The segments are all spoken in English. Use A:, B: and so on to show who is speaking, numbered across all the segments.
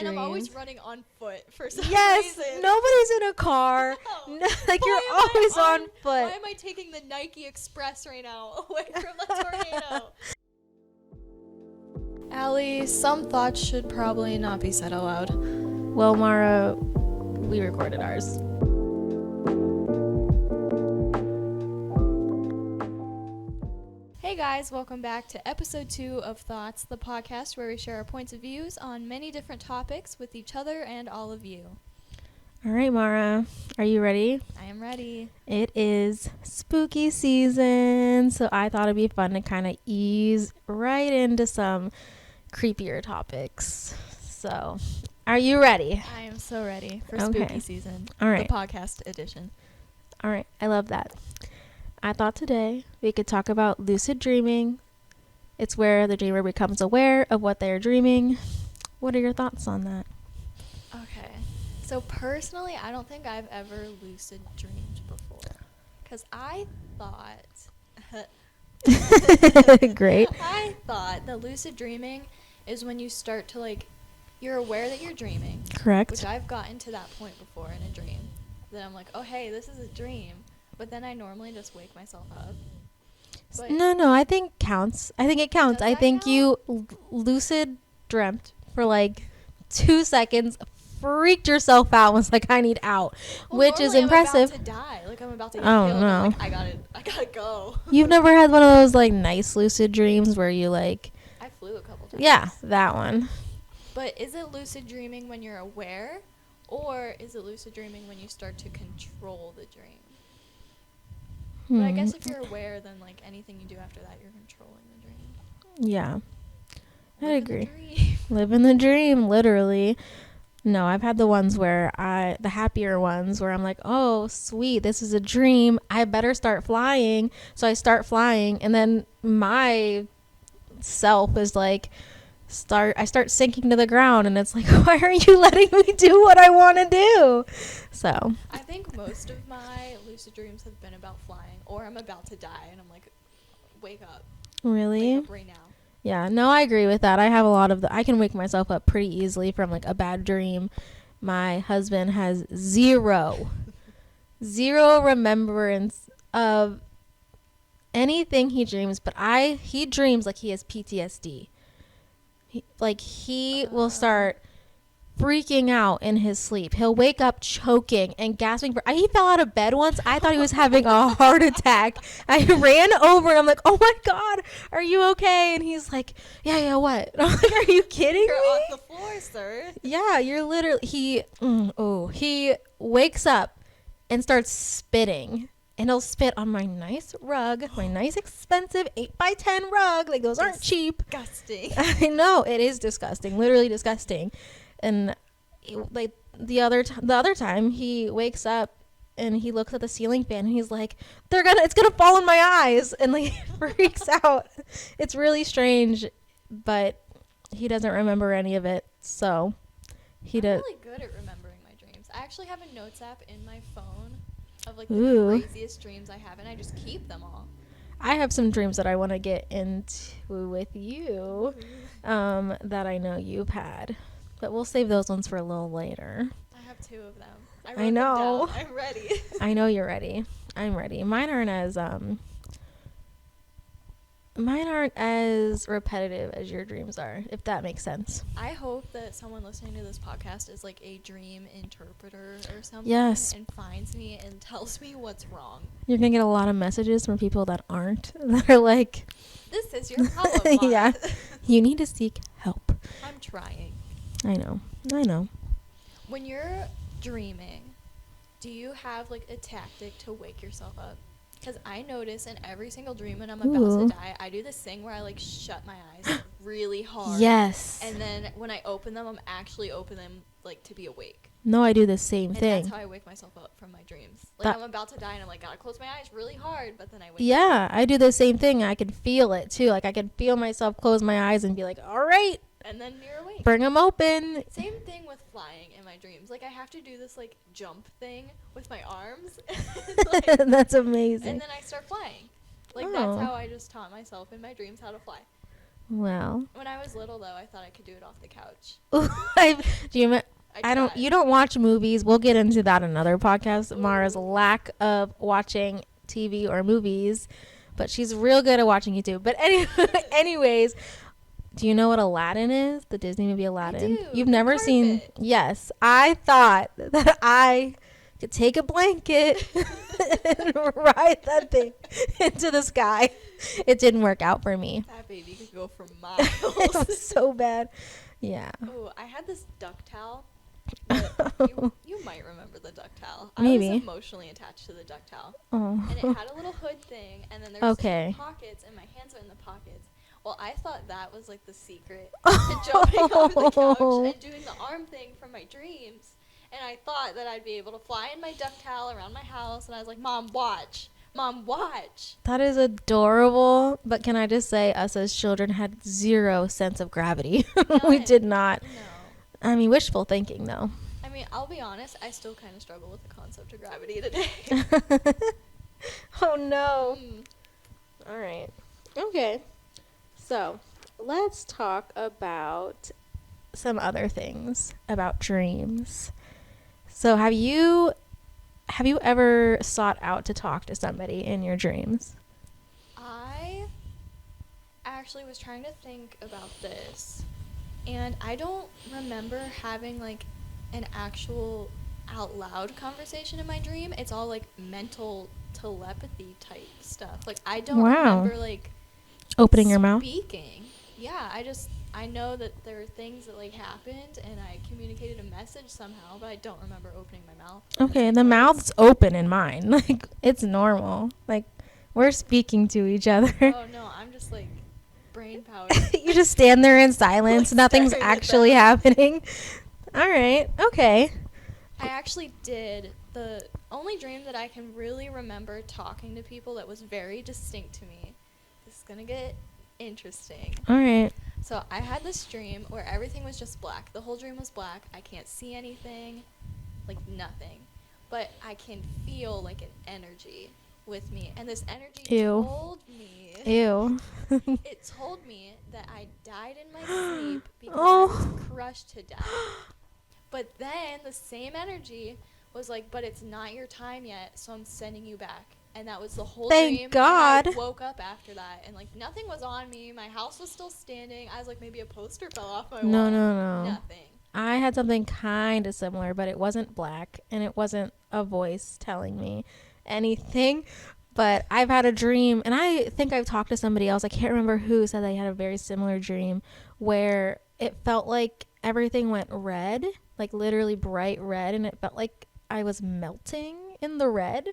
A: dreams.
B: And I'm always running on foot for some
A: yes,
B: reason.
A: nobody's in a car.
B: No.
A: Like,
B: Why
A: you're
B: am I
A: always on foot.
B: Why am I taking the Nike Express right now away from the tornado? Allie, some thoughts should probably not be said aloud.
A: Well, Mara, we recorded ours.
B: Hey guys, welcome back to episode 2 of Thoughts, the podcast where we share our points of views on many different topics with each other and all of you.
A: All right, Mara, are you ready?
B: I am ready.
A: It is spooky season, so I thought it'd be fun to kind of ease right into some creepier topics. So, are you ready?
B: I am so ready for
A: Okay.
B: spooky season.
A: All right.
B: The podcast edition.
A: All right, I love that. I thought today we could talk about lucid dreaming. It's where the dreamer becomes aware of what they're dreaming. What are your thoughts on that?
B: Okay. So personally, I don't think I've ever lucid dreamed before. Because I thought...
A: Great.
B: I thought that lucid dreaming is when you start to, like, you're aware that you're dreaming.
A: Correct.
B: Which I've gotten to that point before in a dream. Then I'm like, oh, hey, this is a dream. But then I normally just wake myself up. But
A: No, I think counts. I think it counts.
B: Does
A: I
B: that
A: think
B: count?
A: you lucid dreamt for like 2 seconds, freaked yourself out, was like, I need out,
B: well,
A: which is
B: normally
A: impressive.
B: I'm about to die. Like, I'm about to get
A: Oh,
B: killed.
A: no.
B: I'm like, I gotta go.
A: You've never had one of those like nice lucid dreams where you like,
B: I flew a couple times.
A: yeah, that one.
B: But is it lucid dreaming when you're aware? Or is it lucid dreaming when you start to control the dream? But I guess if you're aware, then like anything you do after that, you're controlling the dream.
A: Yeah, I
B: Live in the
A: agree.
B: dream.
A: Living the dream, literally. No, I've had the ones where the happier ones where I'm like, oh, sweet, this is a dream. I better start flying. So I start flying, and then my self is like, I start sinking to the ground, and it's like, why are you letting me do what I want to do? So
B: I think most of my lucid dreams have been about flying, or I'm about to die, and I'm like, wake up.
A: really,
B: Wake up right now.
A: yeah, no, I agree with that. I have a lot of I can wake myself up pretty easily from like a bad dream. My husband has zero remembrance of anything he dreams, but he dreams like he has PTSD. He will start freaking out in his sleep. He'll wake up choking and gasping for. He fell out of bed once. I thought he was having a heart attack. I ran over and I'm like, "Oh my God, are you okay?" And he's like, "Yeah, what?" And I'm like, "Are you kidding
B: You're
A: me?"
B: on the floor, sir.
A: Yeah, you're literally. He wakes up and starts spitting. And he'll spit on my nice rug, my nice expensive 8x10 rug. Like, those aren't cheap.
B: Disgusting.
A: I know, it is disgusting, literally disgusting. And like the other time he wakes up and he looks at the ceiling fan and he's like, it's gonna fall in my eyes, and like freaks out. It's really strange, but he doesn't remember any of it, so
B: I'm really good at remembering my dreams. I actually have a notes app in my phone of like the
A: Ooh.
B: craziest dreams I have, and I just keep them all.
A: I have some dreams that I want to get into with you, that I know you've had, but we'll save those ones for a little later.
B: I have 2 of them. I
A: I know.
B: Them down. I'm ready.
A: I know you're ready. I'm ready. Mine aren't as repetitive as your dreams are, if that makes sense.
B: I hope that someone listening to this podcast is like a dream interpreter or something.
A: Yes.
B: And finds me and tells me what's wrong.
A: You're gonna get a lot of messages from people that aren't, that are like,
B: This is your problem. Mara.
A: yeah, you need to seek help.
B: I'm trying.
A: I know.
B: When you're dreaming, do you have like a tactic to wake yourself up? Because I notice in every single dream when I'm about
A: Ooh.
B: to die, I do this thing where I like shut my eyes really hard.
A: Yes.
B: And then when I open them, I'm actually open them like to be awake.
A: No, I do the same
B: And
A: thing.
B: that's how I wake myself up from my dreams. Like I'm about to die and I'm like, gotta close my eyes really hard, but then I wake up.
A: Yeah, I do the same thing. I can feel it too. Like I can feel myself close my eyes and be like, all right,
B: And then you're awake.
A: bring them open.
B: Same thing with flying in my dreams. Like I have to do this like jump thing with my arms. Like,
A: That's amazing.
B: and then I start flying. Like
A: Oh.
B: that's how I just taught myself in my dreams how to fly.
A: Well.
B: When I was little, though, I thought I could do it off the couch.
A: Do you? I don't.
B: tried.
A: You don't watch movies. We'll get into that in another podcast. Mara's lack of watching TV or movies, but she's real good at watching YouTube. But anyways, do you know what Aladdin is? The Disney movie Aladdin.
B: I do.
A: You've
B: The
A: never seen?
B: carpet.
A: Yes, I thought that I could take a blanket and ride that thing into the sky. It didn't work out for me.
B: That baby could go for
A: It
B: miles.
A: was so bad. Yeah.
B: Oh, I had this duck towel. You might remember the duck towel.
A: Maybe.
B: I was emotionally attached to the duck towel.
A: Oh.
B: And it had a little hood thing, and then there was
A: Okay.
B: pockets, and my hands were in the pockets. Well, I thought that was like the secret to jumping over the couch and doing the arm thing from my dreams. And I thought that I'd be able to fly in my duck towel around my house, and I was like, Mom, watch. Mom, watch.
A: That is adorable. But can I just say, us as children had zero sense of gravity. We
B: None.
A: did not.
B: No.
A: I mean, wishful thinking, though.
B: I mean, I'll be honest, I still kind of struggle with the concept of gravity today.
A: Oh, no.
B: Mm.
A: All right. Okay. So, let's talk about some other things about dreams. So, have you ever sought out to talk to somebody in your dreams?
B: I actually was trying to think about this, and I don't remember having like an actual out loud conversation in my dream. It's all like mental telepathy type stuff. Like I don't
A: Wow.
B: remember like
A: Opening your mouth?
B: speaking. Yeah, I know that there are things that like happened and I communicated a message somehow, but I don't remember opening my mouth.
A: Okay, the mouth's open in mine. Like, it's normal. Like, we're speaking to each other.
B: Oh no, I'm just like brain power.
A: You just stand there in silence.
B: Like,
A: Nothing's
B: staring at
A: actually
B: them.
A: happening. All right. Okay.
B: I actually did. The only dream that I can really remember talking to people that was very distinct to me. This is gonna get interesting.
A: All right.
B: So I had this dream where everything was just black. The whole dream was black. I can't see anything, like nothing. But I can feel like an energy with me. And this energy
A: Ew.
B: told me
A: Ew.
B: it told me that I died in my sleep because I
A: Oh.
B: was crushed to death. But then the same energy was like, but it's not your time yet, so I'm sending you back. And that was the whole
A: Thank
B: dream.
A: God.
B: And I woke up after that, and like nothing was on me. My house was still standing. I was like, maybe a poster fell off my
A: No,
B: wall.
A: no, no.
B: Nothing.
A: I had something kind of similar, but it wasn't black, and it wasn't a voice telling me anything. But I've had a dream, and I think I've talked to somebody else. I can't remember who said they had a very similar dream where it felt like everything went red, like literally bright red, and it felt like I was melting in the red.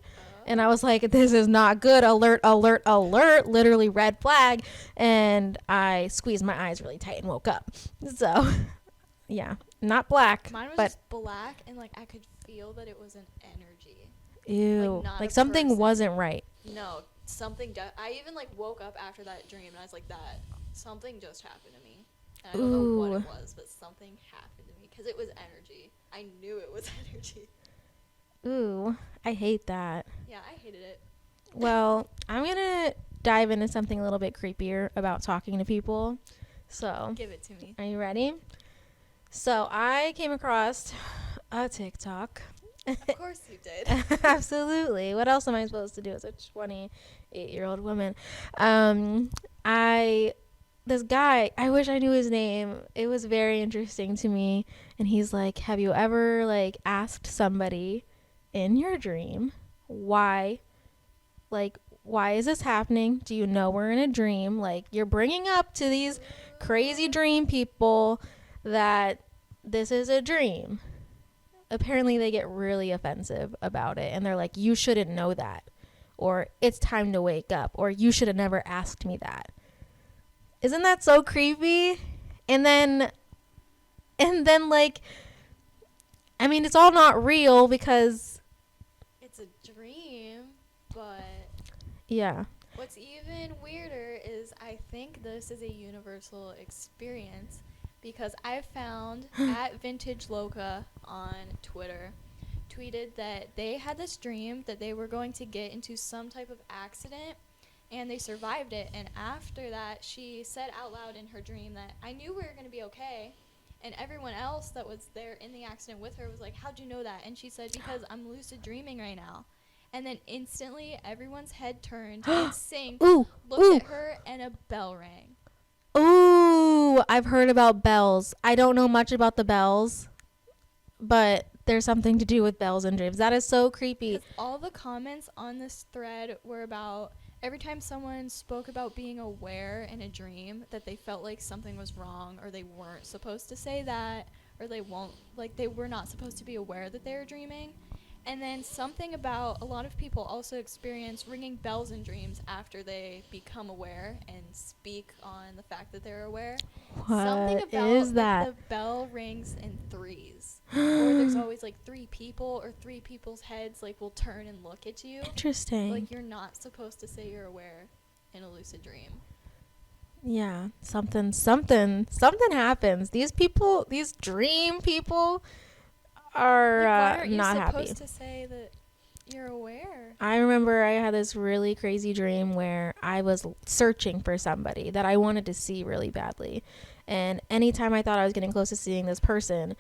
A: And I was like, this is not good. Alert, alert, alert. Literally red flag. And I squeezed my eyes really tight and woke up. So, yeah. Not black.
B: Mine was
A: but
B: just black, and like I could feel that it was an energy.
A: ew.
B: not
A: Like
B: a
A: something
B: person.
A: wasn't right.
B: No, something. I even like woke up after that dream, and I was like, that something just happened to me. And I don't know what
A: Ooh.
B: it was, but something happened to me because it was energy. I knew it was energy.
A: Ooh. I hate that.
B: Yeah, I hated it.
A: Well, I'm going to dive into something a little bit creepier about talking to people. So,
B: Give it to me.
A: are you ready? So, I came across a TikTok.
B: Of course you did.
A: Absolutely. What else am I supposed to do as a 28-year-old woman? This guy, I wish I knew his name. It was very interesting to me. And he's like, have you ever like asked somebody in your dream why is this happening? Do you know we're in a dream? Like, you're bringing up to these crazy dream people that this is a dream. Apparently they get really offensive about it, and they're like, you shouldn't know that, or it's time to wake up, or you should have never asked me that. Isn't that so creepy? And then like, I mean, it's all not real because
B: It's a dream, but
A: yeah.
B: what's even weirder is I think this is a universal experience because I found at Vintage Loca on Twitter tweeted that they had this dream that they were going to get into some type of accident and they survived it. And after that, she said out loud in her dream that I knew we were going to be okay. And everyone else that was there in the accident with her was like, how'd you know that? And she said, because I'm lucid dreaming right now. And then instantly everyone's head turned and Sink looked at her and a bell rang.
A: Ooh, I've heard about bells. I don't know much about the bells, but there's something to do with bells and dreams. That is so creepy.
B: All the comments on this thread were about every time someone spoke about being aware in a dream that they felt like something was wrong, or they weren't supposed to say that, or they were not supposed to be aware that they were dreaming. And then something about a lot of people also experience ringing bells in dreams after they become aware and speak on the fact that they're aware. Something about
A: is that?
B: The bell rings in threes. Or there's always like three people, or three people's heads like will turn and look at you.
A: Interesting.
B: Like you're not supposed to say you're aware in a lucid dream.
A: Yeah, something happens. These dream people are
B: Why aren't
A: not
B: you
A: happy.
B: supposed to say that you're aware?
A: I remember I had this really crazy dream where I was searching for somebody that I wanted to see really badly. And anytime I thought I was getting close to seeing this person,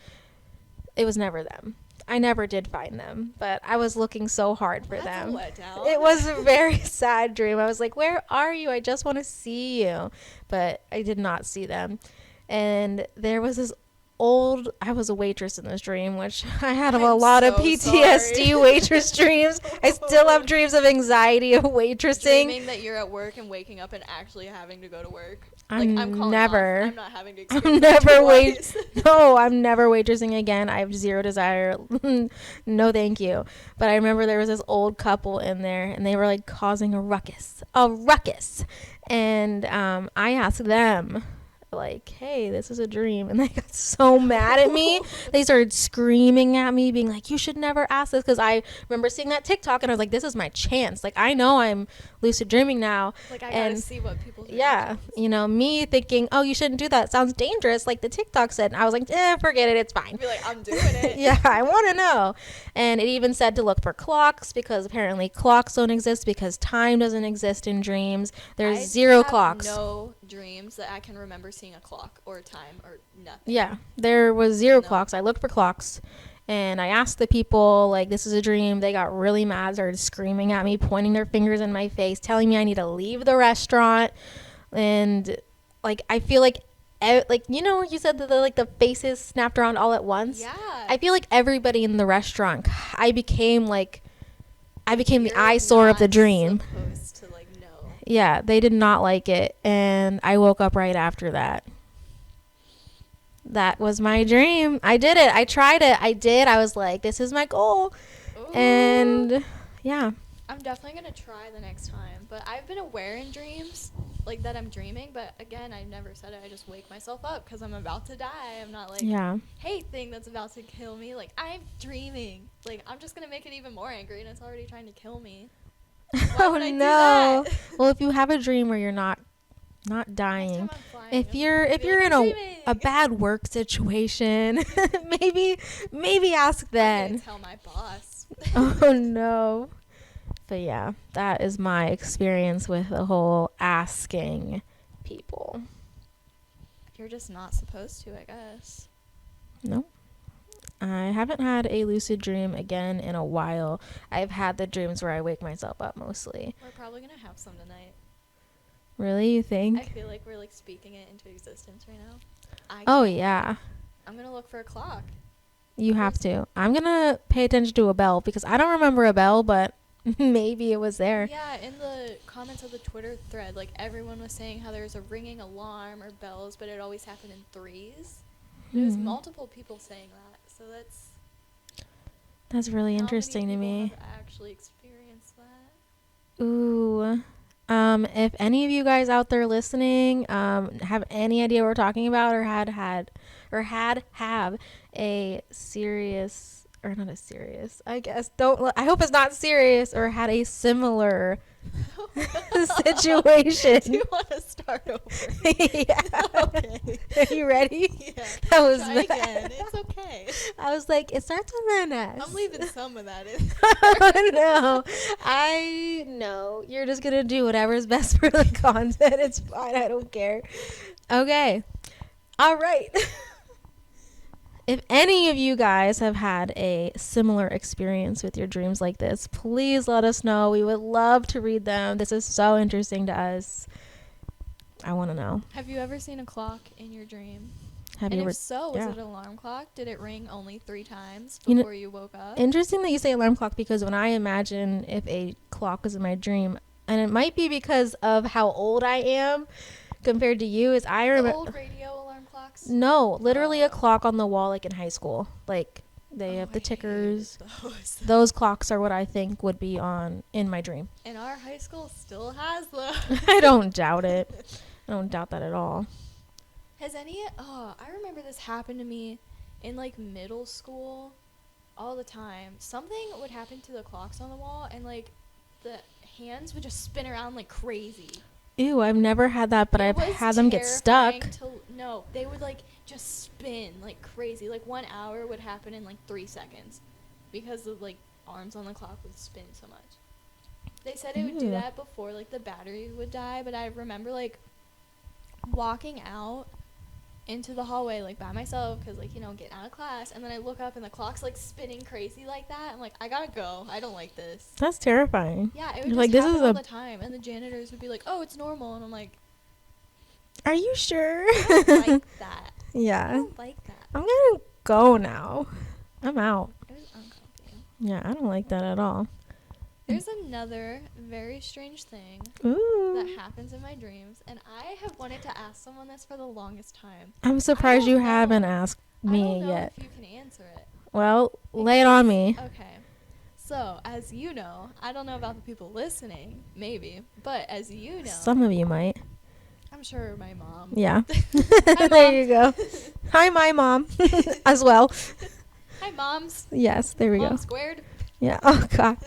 A: it was never them. I never did find them, but I was looking so hard for them.
B: That's a letdown.
A: It was a very sad dream. I was like, where are you? I just want to see you. But I did not see them. And there was this I was a waitress in this dream, which I had a lot of PTSD waitress dreams. I still have dreams of anxiety of waitressing.
B: Dreaming that you're at work and waking up and actually having to go to work.
A: I'm
B: calling
A: never.
B: off. I'm not having to experience that
A: No, I'm never waitressing again. I have zero desire. No, thank you. But I remember there was this old couple in there, and they were like causing a ruckus. And I asked them, like, hey, this is a dream, and they got so mad at me. They started screaming at me, being like, you should never ask this, because I remember seeing that TikTok and I was like, this is my chance. Like, I know I'm lucid dreaming now,
B: like I gotta see what people do.
A: Yeah, me thinking, oh, you shouldn't do that, it sounds dangerous, like the TikTok said. And I was like, forget it, it's fine.
B: Be like, I'm doing it.
A: Yeah, I want to know. And it even said to look for clocks, because apparently clocks don't exist, because time doesn't exist in dreams. There's zero clocks.
B: No dreams that I can remember seeing a clock or a time or nothing.
A: Yeah, there was zero clocks. I looked for clocks, and I asked the people, like, this is a dream. They got really mad, started screaming at me, pointing their fingers in my face, telling me I need to leave the restaurant. And like, I feel like you said that the faces snapped around all at once.
B: Yeah,
A: I feel like everybody in the restaurant, I became the eyesore of the dream.
B: Supposed to, like, know.
A: Yeah, they did not like it, and I woke up right after that. That was my dream. I did it. I tried it. I did. I was like, this is my goal.
B: Ooh.
A: And yeah.
B: I'm definitely going to try the next time. But I've been aware in dreams, like, that I'm dreaming. But again, I never said it. I just wake myself up because I'm about to die. I'm not like, hey, thing that's about to kill me. Like, I'm dreaming. Like, I'm just going to make it even more angry, and it's already trying to kill me. Why would I do that? Well,
A: if you have a dream where you're not dying, if you're in a bad work situation, maybe ask then.
B: I'm gonna tell my boss.
A: Oh no. But yeah, that is my experience with the whole asking people.
B: You're just not supposed to, I guess.
A: No. I haven't had a lucid dream again in a while. I've had the dreams where I wake myself up mostly.
B: We're probably gonna have some tonight.
A: Really, you think?
B: I feel like we're, like, speaking it into existence right now.
A: Oh, yeah.
B: I'm going to look for a clock.
A: You have to. I'm going to pay attention to a bell, because I don't remember a bell, but maybe it was there.
B: Yeah, in the comments of the Twitter thread, like, everyone was saying how there's a ringing alarm or bells, but it always happened in threes. There's multiple people saying that, so that's
A: really interesting to me.
B: Have actually experienced that.
A: Ooh. If any of you guys out there listening have any idea what we're talking about, or have a serious or not as serious, I guess. I hope it's not serious or had a similar situation.
B: Do you want to start over?
A: Yeah.
B: Okay.
A: Are you ready?
B: Yeah.
A: That was
B: Try
A: bad.
B: again. It's okay.
A: I was like, it starts with an S.
B: I'm leaving some of that in.
A: No, I know. You're just gonna do whatever's best for the content. It's fine. I don't care. Okay. All right. If any of you guys have had a similar experience with your dreams like this, please let us know. We would love to read them. This is so interesting to us. I want to know.
B: Have you ever seen a clock in your dream?
A: Have
B: And
A: you
B: if
A: ever?
B: so, was
A: yeah.
B: it an alarm clock? Did it ring only 3 times
A: You know-
B: before you woke up?
A: Interesting that you say alarm clock, because when I imagine if a clock was in my dream, and it might be because of how old I am compared to you, is I
B: The
A: remember.
B: old radio alarm clocks?
A: No, literally a
B: Oh.
A: clock on the wall, like in high school. Like they have the
B: I hated
A: tickers.
B: those.
A: Those clocks are what I think would be on in my dream.
B: And our high school still has those.
A: I don't doubt it. I don't doubt that at all.
B: Has any? Oh, I remember this happened to me in like middle school all the time. Something would happen to the clocks on the wall, and like the hands would just spin around like crazy.
A: Ew, I've never had that, but
B: It
A: I've
B: was
A: had them get stuck.
B: terrifying no, they would like just spin like crazy. Like 1 hour would happen in like 3 seconds because the like arms on the clock would spin so much. They said it would do
A: Ew.
B: that before like the battery would die, but I remember like walking out into the hallway like by myself because like, you know, getting out of class, and then I look up and the clock's like spinning crazy like that. I'm like, I gotta go. I don't like this.
A: That's terrifying.
B: Yeah, it would
A: You're
B: just
A: like, this
B: happen
A: is
B: all
A: a-
B: the time, and the janitors would be like, "Oh, it's normal," and I'm like,
A: Are you sure?
B: I don't like that. I
A: Yeah.
B: don't like that.
A: I'm gonna go now. I'm out.
B: It was uncomfortable.
A: Yeah, I don't like that at all.
B: There's another very strange thing
A: Ooh.
B: that happens in my dreams, and I have wanted to ask someone this for the longest time.
A: I'm surprised
B: don't
A: you
B: know.
A: haven't asked
B: I
A: me
B: don't know
A: yet.
B: if you can answer it.
A: Well, lay it on me.
B: Okay. So, as you know, I don't know about the people listening, maybe, but as you know,
A: Some of you might.
B: I'm sure my mom.
A: Yeah.
B: Hi,
A: There
B: Mom.
A: you go. Hi, my mom as well.
B: Hi, moms.
A: Yes, there we
B: Mom
A: go.
B: squared.
A: Yeah. Oh, God.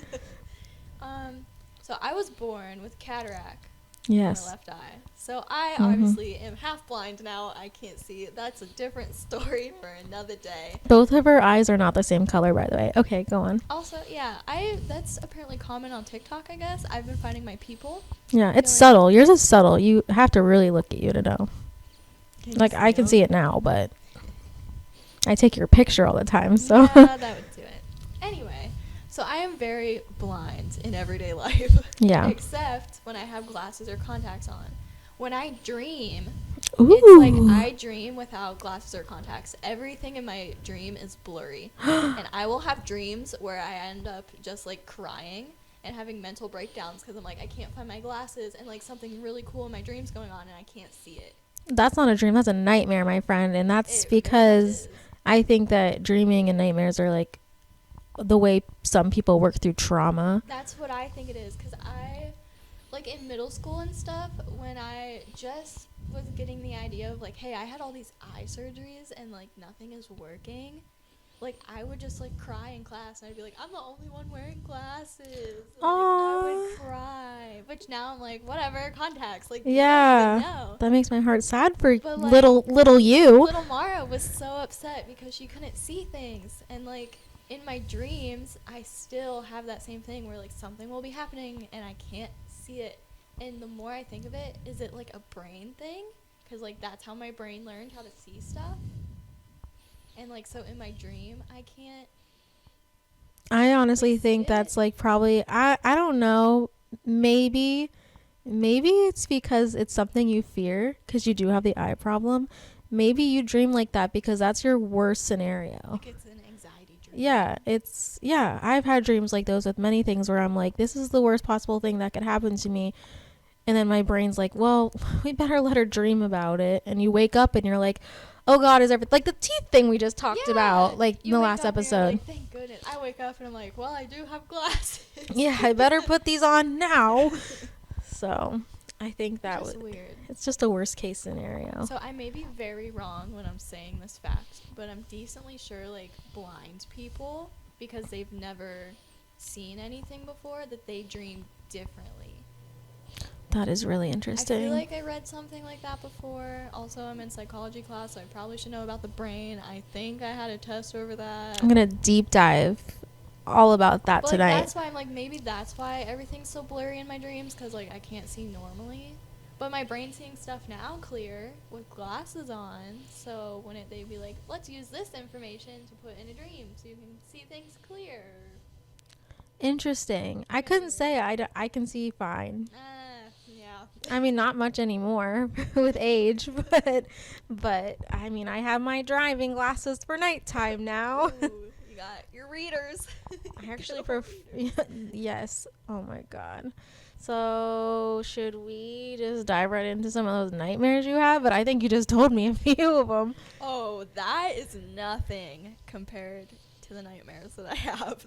B: So I was born with cataract
A: Yes.
B: in my left eye. So I
A: Mhm.
B: obviously am half blind now. I can't see. That's a different story for another day.
A: Both of her eyes are not the same color, by the way. Okay, go on.
B: Also, yeah, that's apparently common on TikTok, I guess. I've been finding my people.
A: Yeah, it's
B: Feeling-
A: subtle. Yours is subtle. You have to really look at you to know.
B: Can
A: Like,
B: you
A: I can
B: them?
A: see it now, but I take your picture all the time, so.
B: Yeah, that would do it. Anyway, so I am very blind in everyday life.
A: Yeah.
B: Except when I have glasses or contacts on. When I dream,
A: Ooh.
B: it's like I dream without glasses or contacts. Everything in my dream is blurry. And I will have dreams where I end up just like crying and having mental breakdowns because I'm like, I can't find my glasses, and like something really cool in my dream's going on and I can't see it.
A: That's not a dream. That's a nightmare, my friend. And that's
B: It
A: because
B: really is.
A: I think that dreaming and nightmares are like the way some people work through trauma.
B: That's what I think it is, because I, like in middle school and stuff, when I just was getting the idea of like, hey, I had all these eye surgeries and like nothing is working, like I would just like cry in class and I'd be like, I'm the only one wearing glasses. And, like, I would cry. Which now I'm like, whatever, contacts. Like,
A: Yeah.
B: no.
A: That makes my heart sad for
B: But, like,
A: little you.
B: Little Mara was so upset because she couldn't see things, and like in my dreams I still have that same thing where like something will be happening and I can't see it, and the more I think of it, is it like a brain thing, because like that's how my brain learned how to see stuff, and like so in my dream I can't.
A: I honestly
B: Like,
A: think
B: see
A: that's
B: it.
A: like probably I don't know, maybe it's because it's something you fear because you do have the eye problem. Maybe you dream like that because that's your worst scenario.
B: Like it's an anxiety dream.
A: Yeah, I've had dreams like those with many things where I'm like, this is the worst possible thing that could happen to me. And then my brain's like, well, we better let her dream about it. And you wake up and you're like, oh God, is everything like the teeth thing we just talked
B: Yeah.
A: about, like in
B: You
A: the
B: wake
A: last
B: up and you're
A: episode.
B: like, thank goodness. I wake up and I'm like, well, I do have glasses.
A: Yeah, I better put these on now. So I think that
B: Just
A: would,
B: weird.
A: it's just a worst case scenario.
B: So I may be very wrong when I'm saying this fact, but I'm decently sure like blind people because they've never seen anything before, that they dream differently.
A: That is really interesting.
B: I feel like I read something like that before. Also, I'm in psychology class, so I probably should know about the brain. I think I had a test over that.
A: I'm going to deep dive all about that
B: But
A: tonight.
B: That's why I'm like, maybe that's why everything's so blurry in my dreams, because like I can't see normally. But my brain's seeing stuff now clear with glasses on. So when they'd be like, let's use this information to put in a dream so you can see things clear.
A: Interesting. I couldn't say I can see fine.
B: Yeah.
A: I mean, not much anymore with age, but I mean, I have my driving glasses for nighttime now.
B: Ooh, you got your readers.
A: I actually yes. Oh my god. So should we just dive right into some of those nightmares you have? But I think you just told me a few of them.
B: Oh, that is nothing compared to the nightmares that I have.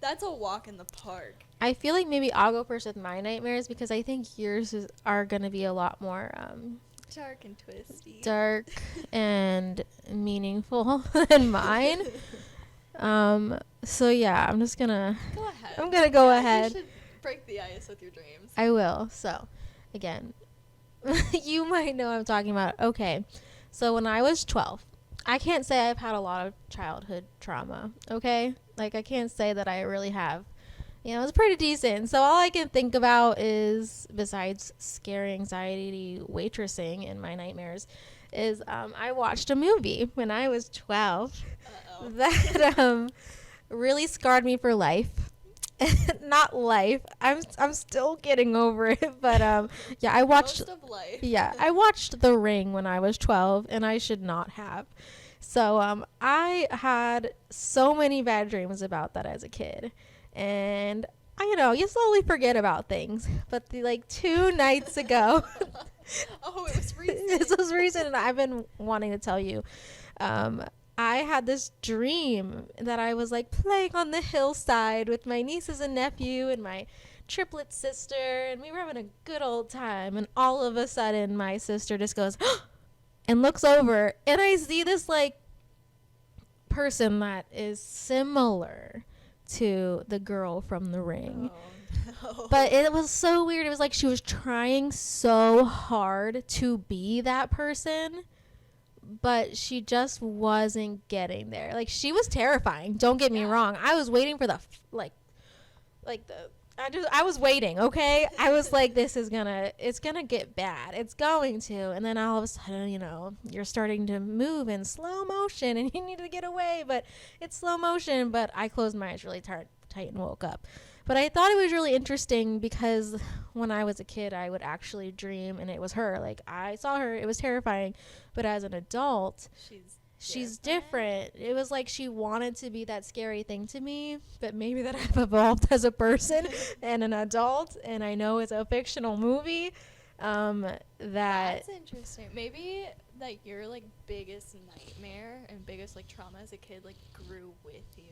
B: That's a walk in the park.
A: I feel like maybe I'll go first with my nightmares because I think yours are going to be a lot more
B: dark and twisty.
A: Dark and meaningful than mine. So yeah, I'm just gonna
B: go ahead.
A: I'm gonna go ahead.
B: You should break the ice with your dreams.
A: I will. So again, you might know what I'm talking about. Okay, so when I was 12, I can't say I've had a lot of childhood trauma. Okay, like I can't say that I really have. You know, it's pretty decent. So all I can think about is, besides scary anxiety waitressing in my nightmares, is I watched a movie when I was 12 that really scarred me for life. Not life. I'm still getting over it, but yeah, I watched
B: most of life.
A: Yeah, I watched The Ring when I was 12 and I should not have. So I had so many bad dreams about that as a kid. And you slowly forget about things. But 2 nights ago,
B: oh, it was recent.
A: This was recent, and I've been wanting to tell you. I had this dream that I was playing on the hillside with my nieces and nephew and my triplet sister, and we were having a good old time. And all of a sudden, my sister just goes and looks over, and I see this person that is similar to the girl from The Ring.
B: Oh, no.
A: But it was so weird. It was like she was trying so hard to be that person, but she just wasn't getting there. She was terrifying. Don't get me wrong. I was waiting for I was waiting, okay? I was like, it's gonna get bad. It's going to. And then all of a sudden, you're starting to move in slow motion and you need to get away, but it's slow motion. But I closed my eyes really tight and woke up. But I thought it was really interesting because when I was a kid, I would actually dream and it was her. I saw her. It was terrifying. But as an adult, she's different. It was like she wanted to be that scary thing to me, but maybe that I've evolved as a person and an adult, and I know it's a fictional movie. That's
B: interesting. Maybe your biggest nightmare and biggest trauma as a kid grew with you.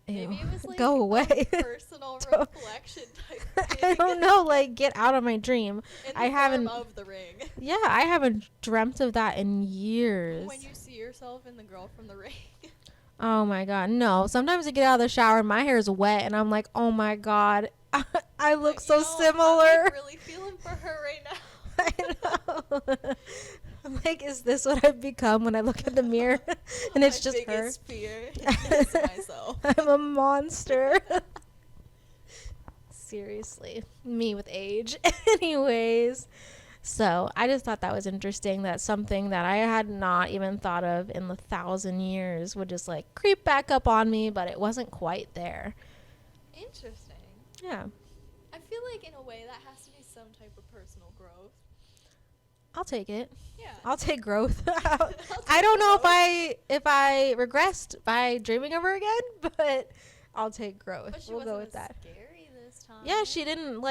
A: Ew.
B: Maybe it was
A: go away.
B: A personal reflection type thing.
A: I don't know, get out of my dream.
B: In the
A: I haven't
B: form of The Ring.
A: Yeah, I haven't dreamt of that in years.
B: When you see yourself in the girl from The Ring.
A: Oh my god, no. Sometimes I get out of the shower and my hair is wet and I'm like, oh my god, I look so similar.
B: I'm really feeling for her right now.
A: I know. I'm like, is this what I've become when I look in the mirror and it's just her?
B: My biggest fear is myself.
A: I'm a monster. Seriously, me with age. Anyways, so I just thought that was interesting, that something that I had not even thought of in 1,000 years would just creep back up on me, but it wasn't quite there.
B: Interesting.
A: Yeah.
B: I feel like in a way that has to be some type of personal growth.
A: I'll take it.
B: Yeah.
A: I'll take growth. I don't know if I regressed by dreaming of her again, but I'll take growth.
B: But
A: we'll go with that.
B: Scary this time.
A: Yeah, she didn't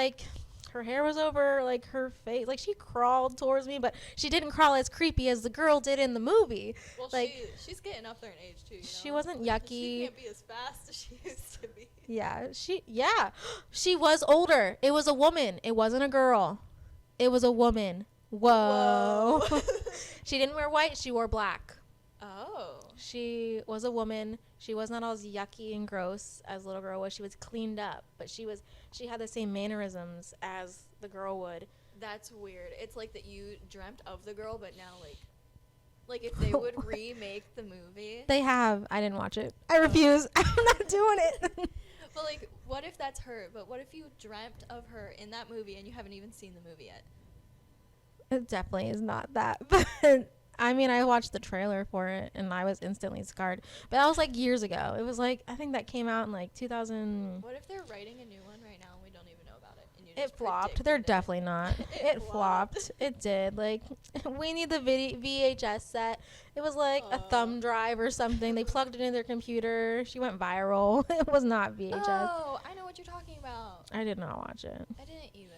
A: her hair was over her face. She crawled towards me, but she didn't crawl as creepy as the girl did in the movie.
B: Well, she's getting up there in age too.
A: She wasn't yucky.
B: She can't be as fast as she used to be.
A: Yeah, she was older. It was a woman. It wasn't a girl. It was a woman. Whoa. She didn't wear white. She wore black.
B: Oh.
A: She was a woman. She was not as yucky and gross as little girl was. She was cleaned up, but she had the same mannerisms as the girl would.
B: That's weird. It's like that you dreamt of the girl, but now like if they would remake the movie.
A: They have. I didn't watch it. I refuse. I'm not doing it.
B: But like, what if that's her? But what if you dreamt of her in that movie and you haven't even seen the movie yet?
A: It definitely is not that. But I mean, I watched the trailer for it and I was instantly scarred. But that was like years ago. It was like, I think that came out in like 2000.
B: What if they're writing a new one right now and we don't even know about it? And you
A: It
B: just
A: flopped. They're definitely not. It
B: flopped.
A: flopped. It did. Like, we need the VHS set. It was like a thumb drive or something. They plugged it in their computer. She went viral. It was not VHS.
B: Oh, I know what you're talking about.
A: I did not watch it.
B: I didn't either.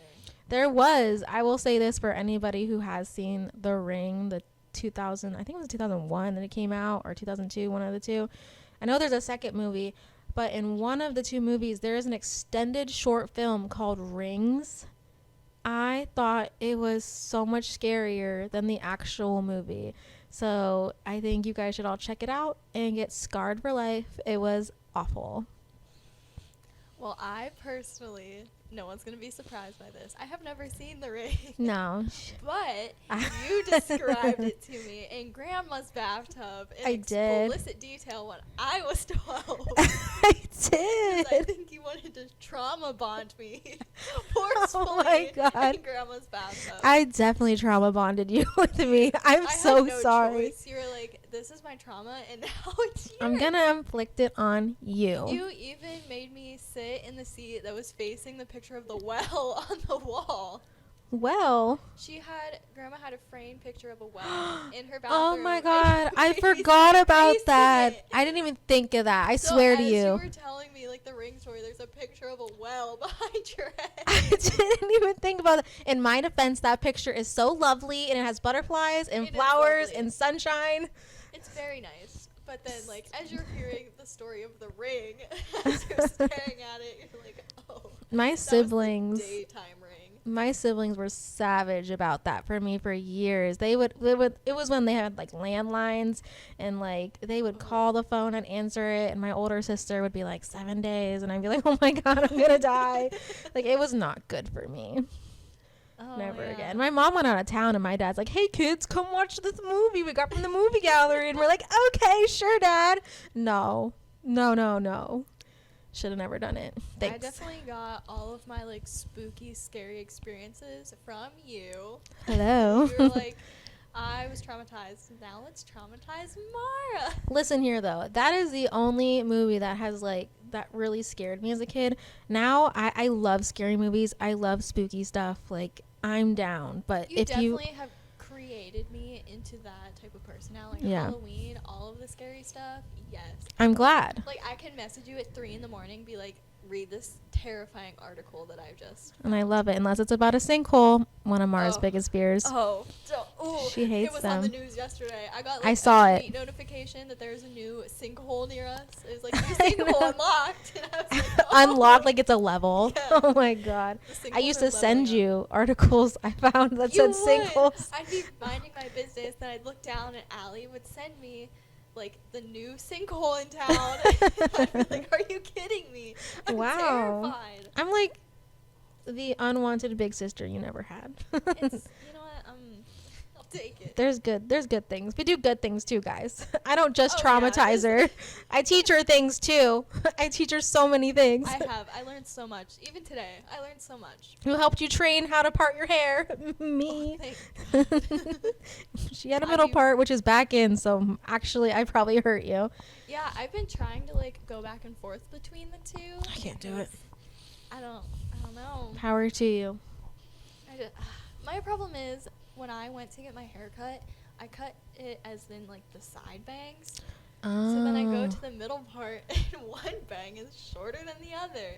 A: There was, I will say this for anybody who has seen The Ring, the 2000, I think it was 2001 that it came out, or 2002, one of the two. I know there's a second movie, but in one of the two movies, there is an extended short film called Rings. I thought it was so much scarier than the actual movie. So I think you guys should all check it out and get scarred for life. It was awful.
B: Well, I personally, no one's going to be surprised by this. I have never seen The Ring.
A: No.
B: But you described it to me in Grandma's bathtub in
A: I did.
B: explicit detail when I was 12.
A: I did.
B: I think you wanted to trauma bond me forcefully
A: Oh my God.
B: in Grandma's bathtub.
A: I definitely trauma bonded you with me. I'm
B: I
A: so
B: had no
A: sorry.
B: choice. You were like, this is my trauma, and now it's yours.
A: I'm gonna inflict it on you.
B: You even made me sit in the seat that was facing the picture of the well on the wall.
A: Well.
B: Grandma had a framed picture of a well in her bathroom.
A: Oh my God. I forgot about that. I didn't even think of that. I swear to
B: you
A: you.
B: were telling me like the Ring story, there's a picture of a well behind your head.
A: I didn't even think about it. In my defense, that picture is so lovely and it has butterflies and
B: It is
A: flowers
B: lovely.
A: and sunshine.
B: It's very nice. But then, like, as you're hearing the story of the Ring, as you're staring at it, you're like, oh.
A: My siblings.
B: Was the daytime ring.
A: My siblings were savage about that for me for years. They would it was when they had like landlines and like they would call the phone and answer it, and my older sister would be like 7 days and I'd be like, oh my God, I'm gonna die. Like, it was not good for me.
B: Oh,
A: Never
B: yeah.
A: again. My mom went out of town and my dad's like, hey kids, come watch this movie we got from the movie gallery. And we're like, okay, sure, Dad. No. Should have never done it. Thanks.
B: I definitely got all of my like spooky, scary experiences from you.
A: Hello.
B: You were like, I was traumatized. Now let's traumatize Mara.
A: Listen here though, that is the only movie that has like that really scared me as a kid. Now I love scary movies. I love spooky stuff. Like, I'm down. But
B: You
A: if
B: definitely have created me into that type of person now. Like
A: Yeah.
B: Halloween, all of the scary stuff. Yes.
A: I'm glad.
B: Like, I can message you at 3 a.m, be like, read this terrifying article that I've just.
A: And I love it, unless it's about a sinkhole, one of Mara's
B: Oh.
A: biggest fears.
B: Oh,
A: She hates
B: It was
A: them.
B: on the news yesterday. I got like
A: I saw
B: a
A: it.
B: tweet notification that there's a new sinkhole near us. It was like, new
A: I
B: sinkhole
A: know.
B: unlocked. And I was like, oh.
A: Unlocked like it's a level.
B: Yeah.
A: Oh my God.
B: The
A: I used
B: sinkholes
A: to
B: are
A: send
B: leveling
A: you articles I found that said
B: You would.
A: sinkholes.
B: I'd be minding my business, then I'd look down and Allie would send me like the new sinkhole in town. I'd be like, are you kidding me? I'm
A: Wow.
B: terrified.
A: I'm like the unwanted big sister you never had.
B: It's, you know what? I'll take it.
A: There's good things. We do good things too, guys. I don't just
B: Oh, yeah,
A: traumatize her. I teach her things too. I teach her so many things.
B: I learned so much. Even today, I learned so much.
A: Who helped you train how to part your hair? Me.
B: Oh, thank
A: She had a middle part, which is back in, so actually I probably hurt you.
B: Yeah, I've been trying to like go back and forth between the two.
A: I can't do it.
B: I don't know.
A: Power to you.
B: My problem is when I went to get my hair cut, I cut it as in like the side bangs. So then I go to the middle part and one bang is shorter than the other.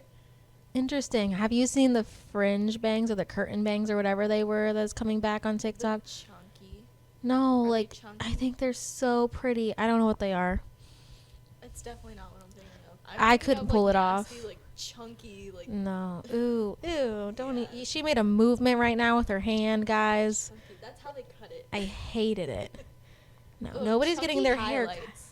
A: Interesting. Have you seen the fringe bangs or the curtain bangs or whatever they were that's coming back on TikTok?
B: Chunky.
A: No,
B: Are they
A: like
B: chunky?
A: I think they're so pretty. I don't know what they are.
B: It's definitely not what I'm thinking of.
A: I
B: thinking
A: couldn't
B: of,
A: pull
B: like,
A: it
B: nasty,
A: off.
B: like chunky, like
A: No. Ooh, don't
B: Yeah.
A: eat. She made a movement right now with her hand, guys.
B: chunky. That's how they cut it.
A: I hated it. No,
B: Ooh,
A: nobody's getting
B: chunky
A: their hair cut.
B: highlights.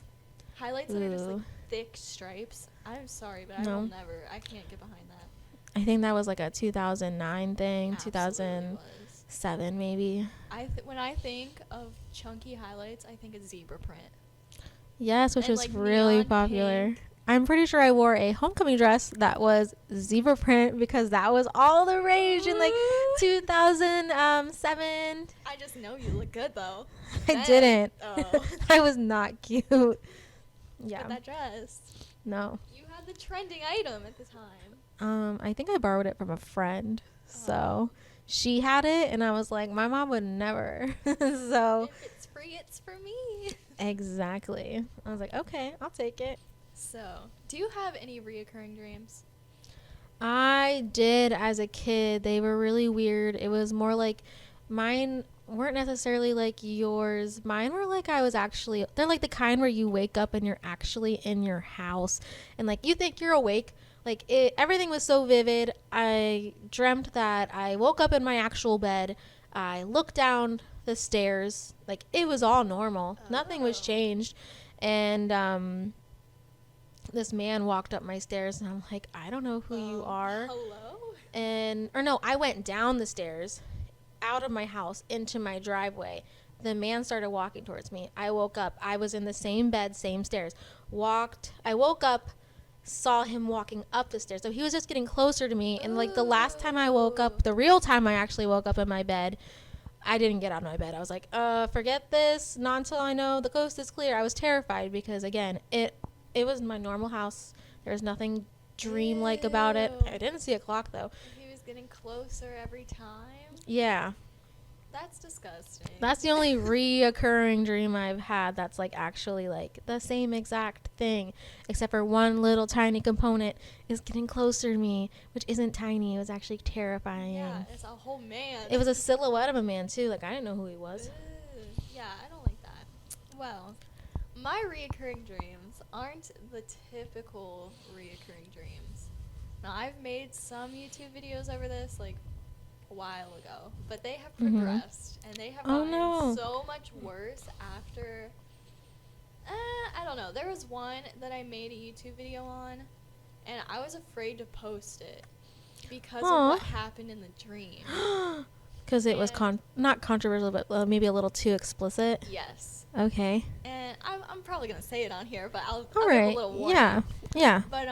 B: Highlights that are just like
A: Ooh.
B: thick stripes. I'm sorry, but
A: No.
B: I can't get behind that.
A: I think that was like a 2009 thing,
B: Absolutely
A: 2007
B: was.
A: maybe.
B: When I think of chunky highlights, I think of zebra print.
A: Yes, which
B: And,
A: was
B: like,
A: really
B: neon
A: popular.
B: pink.
A: I'm pretty sure I wore a homecoming dress that was zebra print because that was all the rage in like
B: Ooh.
A: 2007.
B: I just know you look good though.
A: I didn't.
B: Oh.
A: I was not cute. Yeah.
B: But that dress.
A: No.
B: You had the trending item at the time.
A: I think I borrowed it from a friend. So
B: Oh.
A: she had it and I was like, my mom would never. So
B: If it's free, it's for me.
A: exactly. I was like, okay, I'll take it.
B: So, do you have any reoccurring dreams?
A: I did as a kid. They were really weird. It was more like mine weren't necessarily like yours. Mine were like I was actually, they're like the kind where you wake up and you're actually in your house and like you think you're awake. Like everything was so vivid. I dreamt that I woke up in my actual bed. I looked down the stairs. Like it was all normal. Nothing was
B: Oh.
A: changed. And this man walked up my stairs and I'm like, I don't know who you are.
B: Hello?
A: I went down the stairs out of my house into my driveway. The man started walking towards me. I woke up. I was in the same bed, same stairs. I woke up, saw him walking up the stairs. So he was just getting closer to me. And like the last time I woke up, the real time I actually woke up in my bed, I didn't get out of my bed. I was like, forget this. Not until I know the coast is clear. I was terrified because again, it was my normal house. There was nothing dream-like about it.
B: Ew.
A: I didn't see a clock though.
B: He was getting closer every time?
A: Yeah.
B: That's disgusting.
A: That's the only reoccurring dream I've had that's like actually like the same exact thing, except for one little tiny component is getting closer to me, which isn't tiny. It was actually terrifying.
B: Yeah, it's a whole man.
A: It was a silhouette of a man too. Like I didn't know who he was.
B: Ugh. Yeah, I don't like that. Well, my reoccurring dreams aren't the typical reoccurring dreams. Now, I've made some YouTube videos over this, like, a while ago, but they have progressed, and they have gotten so much worse after, I don't know. There was one that I made a YouTube video on, and I was afraid to post it because of what happened in the dream.
A: Because it was not controversial, but maybe a little too explicit.
B: Yes.
A: Okay.
B: And I'm probably going to say it on here, but I'll
A: All
B: give
A: right.
B: a little warning.
A: Yeah. Yeah.
B: But,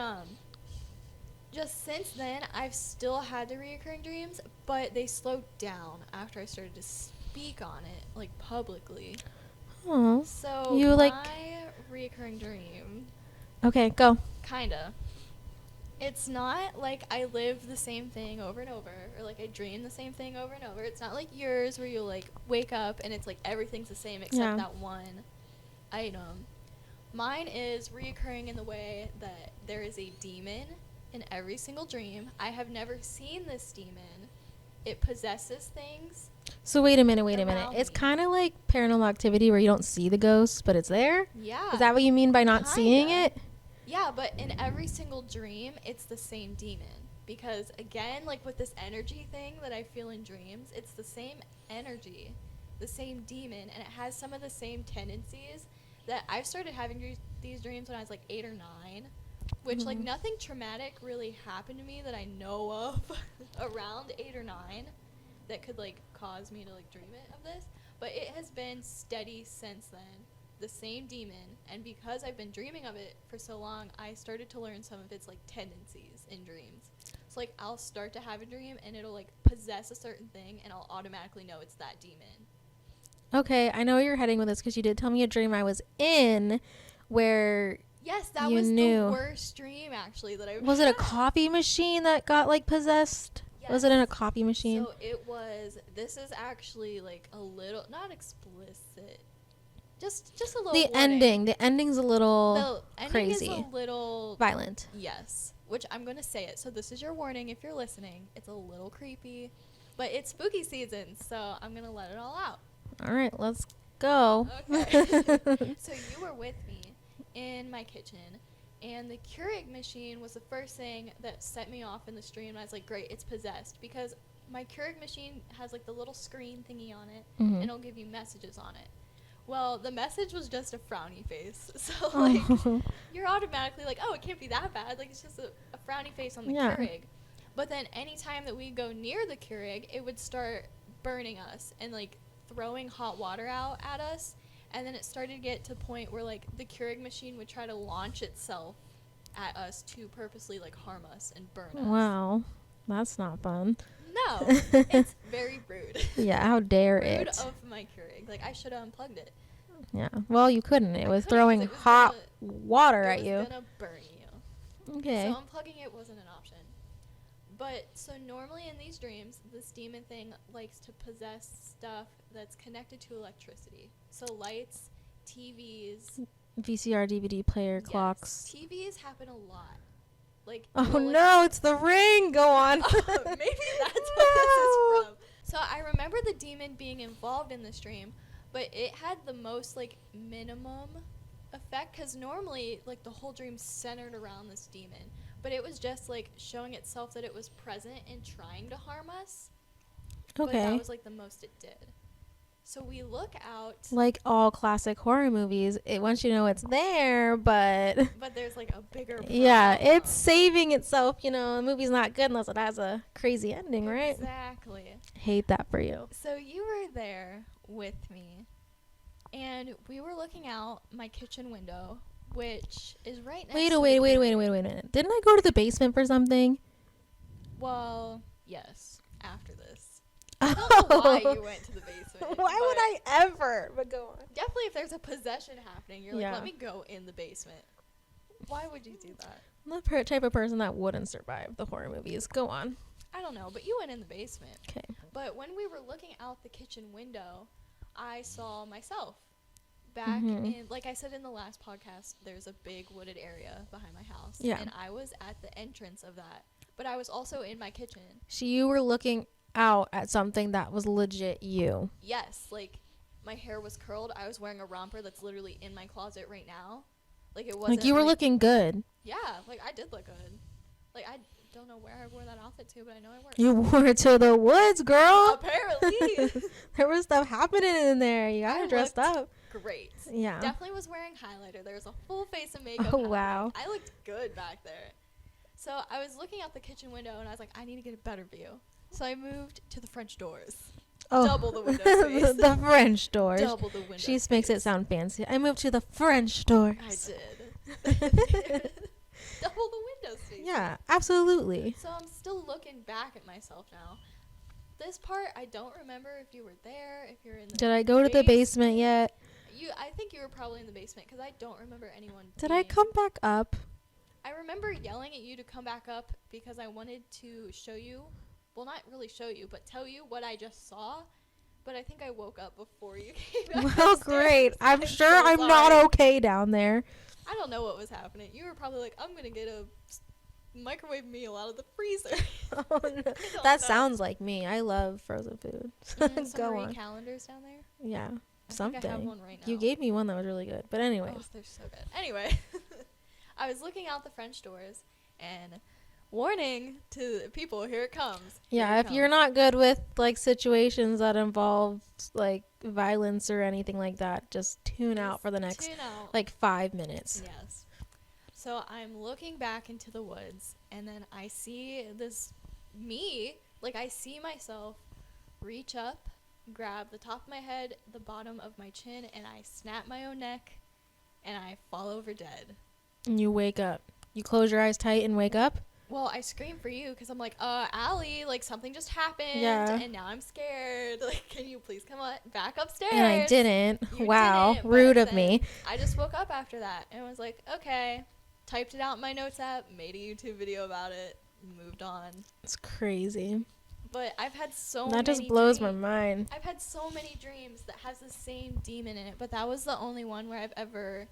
B: just since then, I've still had the reoccurring dreams, but they slowed down after I started to speak on it, like, publicly.
A: Oh.
B: So,
A: You, like...
B: my reoccurring dream...
A: Okay, go.
B: Kinda. It's not like I live the same thing over and over, or, like, I dream the same thing over and over. It's not like yours where you, like, wake up and it's, like, everything's the same except that one item. Mine is reoccurring in the way that there is a demon in every single dream. I have never seen this demon. It possesses things.
A: So wait a minute. It's
B: me.
A: kind of like Paranormal Activity where you don't see the ghost, but it's there?
B: Yeah.
A: Is that what you mean by not seeing it?
B: Yeah, but in every single dream, it's the same demon. Because, again, like with this energy thing that I feel in dreams, it's the same energy, the same demon, and it has some of the same tendencies that I've started having these dreams when I was like 8 or 9. Which, like, nothing traumatic really happened to me that I know of around 8 or 9 that could, like, cause me to, like, dream it of this. But it has been steady since then, the same demon. And because I've been dreaming of it for so long, I started to learn some of its, like, tendencies in dreams. So, like, I'll start to have a dream, and it'll, like, possess a certain thing, and I'll automatically know it's that demon.
A: Okay, I know where you're heading with this because you did tell me a dream I was in where...
B: Yes, that was the worst dream, actually, that I've
A: Was
B: had.
A: it a coffee machine that got, like, possessed?
B: Yes.
A: Was it in a coffee machine?
B: So it was, this is actually, like, a little, not explicit, just a little warning.
A: The ending's a little crazy.
B: The ending is a little...
A: violent.
B: Yes, which I'm going to say it. So this is your warning if you're listening. It's a little creepy, but it's spooky season, so I'm going to let it all out.
A: All right, let's go.
B: Okay. So you were with me in my kitchen, and the Keurig machine was the first thing that set me off in the stream, and I was like, great, it's possessed, because my Keurig machine has like the little screen thingy on it, and it'll give you messages on it. Well, the message was just a frowny face. So, like, you're automatically like, oh, it can't be that bad. Like, it's just a frowny face on the Keurig. But then anytime that we go near the Keurig, it would start burning us and, like, throwing hot water out at us. And then it started to get to a point where, like, the Keurig machine would try to launch itself at us to purposely, like, harm us and burn us.
A: Wow. That's not fun.
B: No. It's very rude.
A: Yeah, how dare
B: rude
A: it.
B: of my Keurig. Like, I should have unplugged it.
A: Yeah. Well, you couldn't. It was throwing hot water at you.
B: It was going to burn you.
A: Okay.
B: So unplugging it wasn't an option. But, so normally in these dreams, this demon thing likes to possess stuff that's connected to electricity. So lights, TVs.
A: VCR, DVD player,
B: Yes.
A: clocks.
B: TVs happen a lot. Like,
A: Oh no, it's the ring. Go on.
B: Maybe that's what this is from. So I remember the demon being involved in this dream, but it had the most, like, minimum effect, because normally, like, the whole dream centered around this demon, but it was just, like, showing itself that it was present and trying to harm us.
A: Okay.
B: But that was, like, the most it did. So we look out.
A: Like all classic horror movies, it wants you to know it's there, but
B: there's, like, a bigger problem.
A: Yeah, it's saving itself, you know. The movie's not good unless it has a crazy ending, right?
B: Exactly.
A: Hate that for you.
B: So you were there with me, and we were looking out my kitchen window, which is right next to
A: Wait a minute. Didn't I go to the basement for something?
B: Well, yes, after this. I don't know why you went to the basement.
A: Why would I ever? But go on.
B: Definitely if there's a possession happening, you're like,
A: Yeah.
B: let me go in the basement. Why would you do that?
A: I'm the type of person that wouldn't survive the horror movies. Go on.
B: I don't know, but you went in the basement.
A: Okay.
B: But when we were looking out the kitchen window, I saw myself back in, like I said in the last podcast, there's a big wooded area behind my house.
A: Yeah.
B: And I was at the entrance of that, but I was also in my kitchen.
A: So you were looking out at something that was legit you.
B: Yes, like my hair was curled. I was wearing a romper that's literally in my closet right now. Like it wasn't
A: Like you were looking good.
B: Yeah, like I did look good. Like I don't know where I wore that outfit to, but I know I wore it.
A: You wore it to the woods, girl.
B: Apparently.
A: There was stuff happening in there. You got
B: I
A: dressed
B: looked
A: up.
B: Great.
A: Yeah.
B: Definitely was wearing highlighter. There was a full face of makeup.
A: Oh, wow.
B: I looked good back there. So I was looking out the kitchen window and I was like, I need to get a better view. So I moved to the French doors.
A: Oh.
B: Double the window space.
A: The French doors.
B: Double the window
A: She
B: space.
A: makes it sound fancy. I moved to the French doors.
B: I did. Double the window space.
A: Yeah, absolutely.
B: So I'm still looking back at myself now. This part, I don't remember if you were there, if you're in the
A: Did I go to the basement yet?
B: I think you were probably in the basement because I don't remember anyone.
A: Did I come back up?
B: I remember yelling at you to come back up because I wanted to show you, well, not really show you, but tell you what I just saw. But I think I woke up before you came back
A: Well,
B: upstairs.
A: great. I'm sure
B: so
A: I'm
B: sorry.
A: not okay down there.
B: I don't know what was happening. You were probably like, I'm going to get a microwave meal out of the freezer.
A: Oh, no.
B: know.
A: That sounds like me. I love frozen food.
B: Some
A: Go
B: Marie
A: on.
B: calendars down there.
A: Yeah,
B: I
A: something.
B: think I have one right now.
A: You gave me one that was really good. But anyways.
B: Oh, they're so good. Anyway, I was looking out the French doors and warning to people, here it comes.
A: Yeah,
B: Here it
A: if you're
B: comes.
A: not good with like situations that involve like violence or anything like that, just tune out for the next
B: Tune out.
A: like 5 minutes.
B: Yes. So I'm looking back into the woods, and then I see this like I see myself reach up, grab the top of my head, the bottom of my chin, and I snap my own neck, and I fall over dead.
A: And you wake up. You close your eyes tight and wake up.
B: Well, I scream for you because I'm like, Allie, like something just happened,
A: Yeah.
B: and now I'm scared. Like, can you please come on back upstairs?
A: And I didn't.
B: You
A: Wow,
B: didn't, but
A: rude of
B: then
A: me.
B: I just woke up after that and was like, okay, typed it out in my notes app, made a YouTube video about it, moved on.
A: It's crazy.
B: But I've had so many
A: That just blows my
B: dreams.
A: mind.
B: I've had so many dreams that has the same demon in it, but that was the only one where I've ever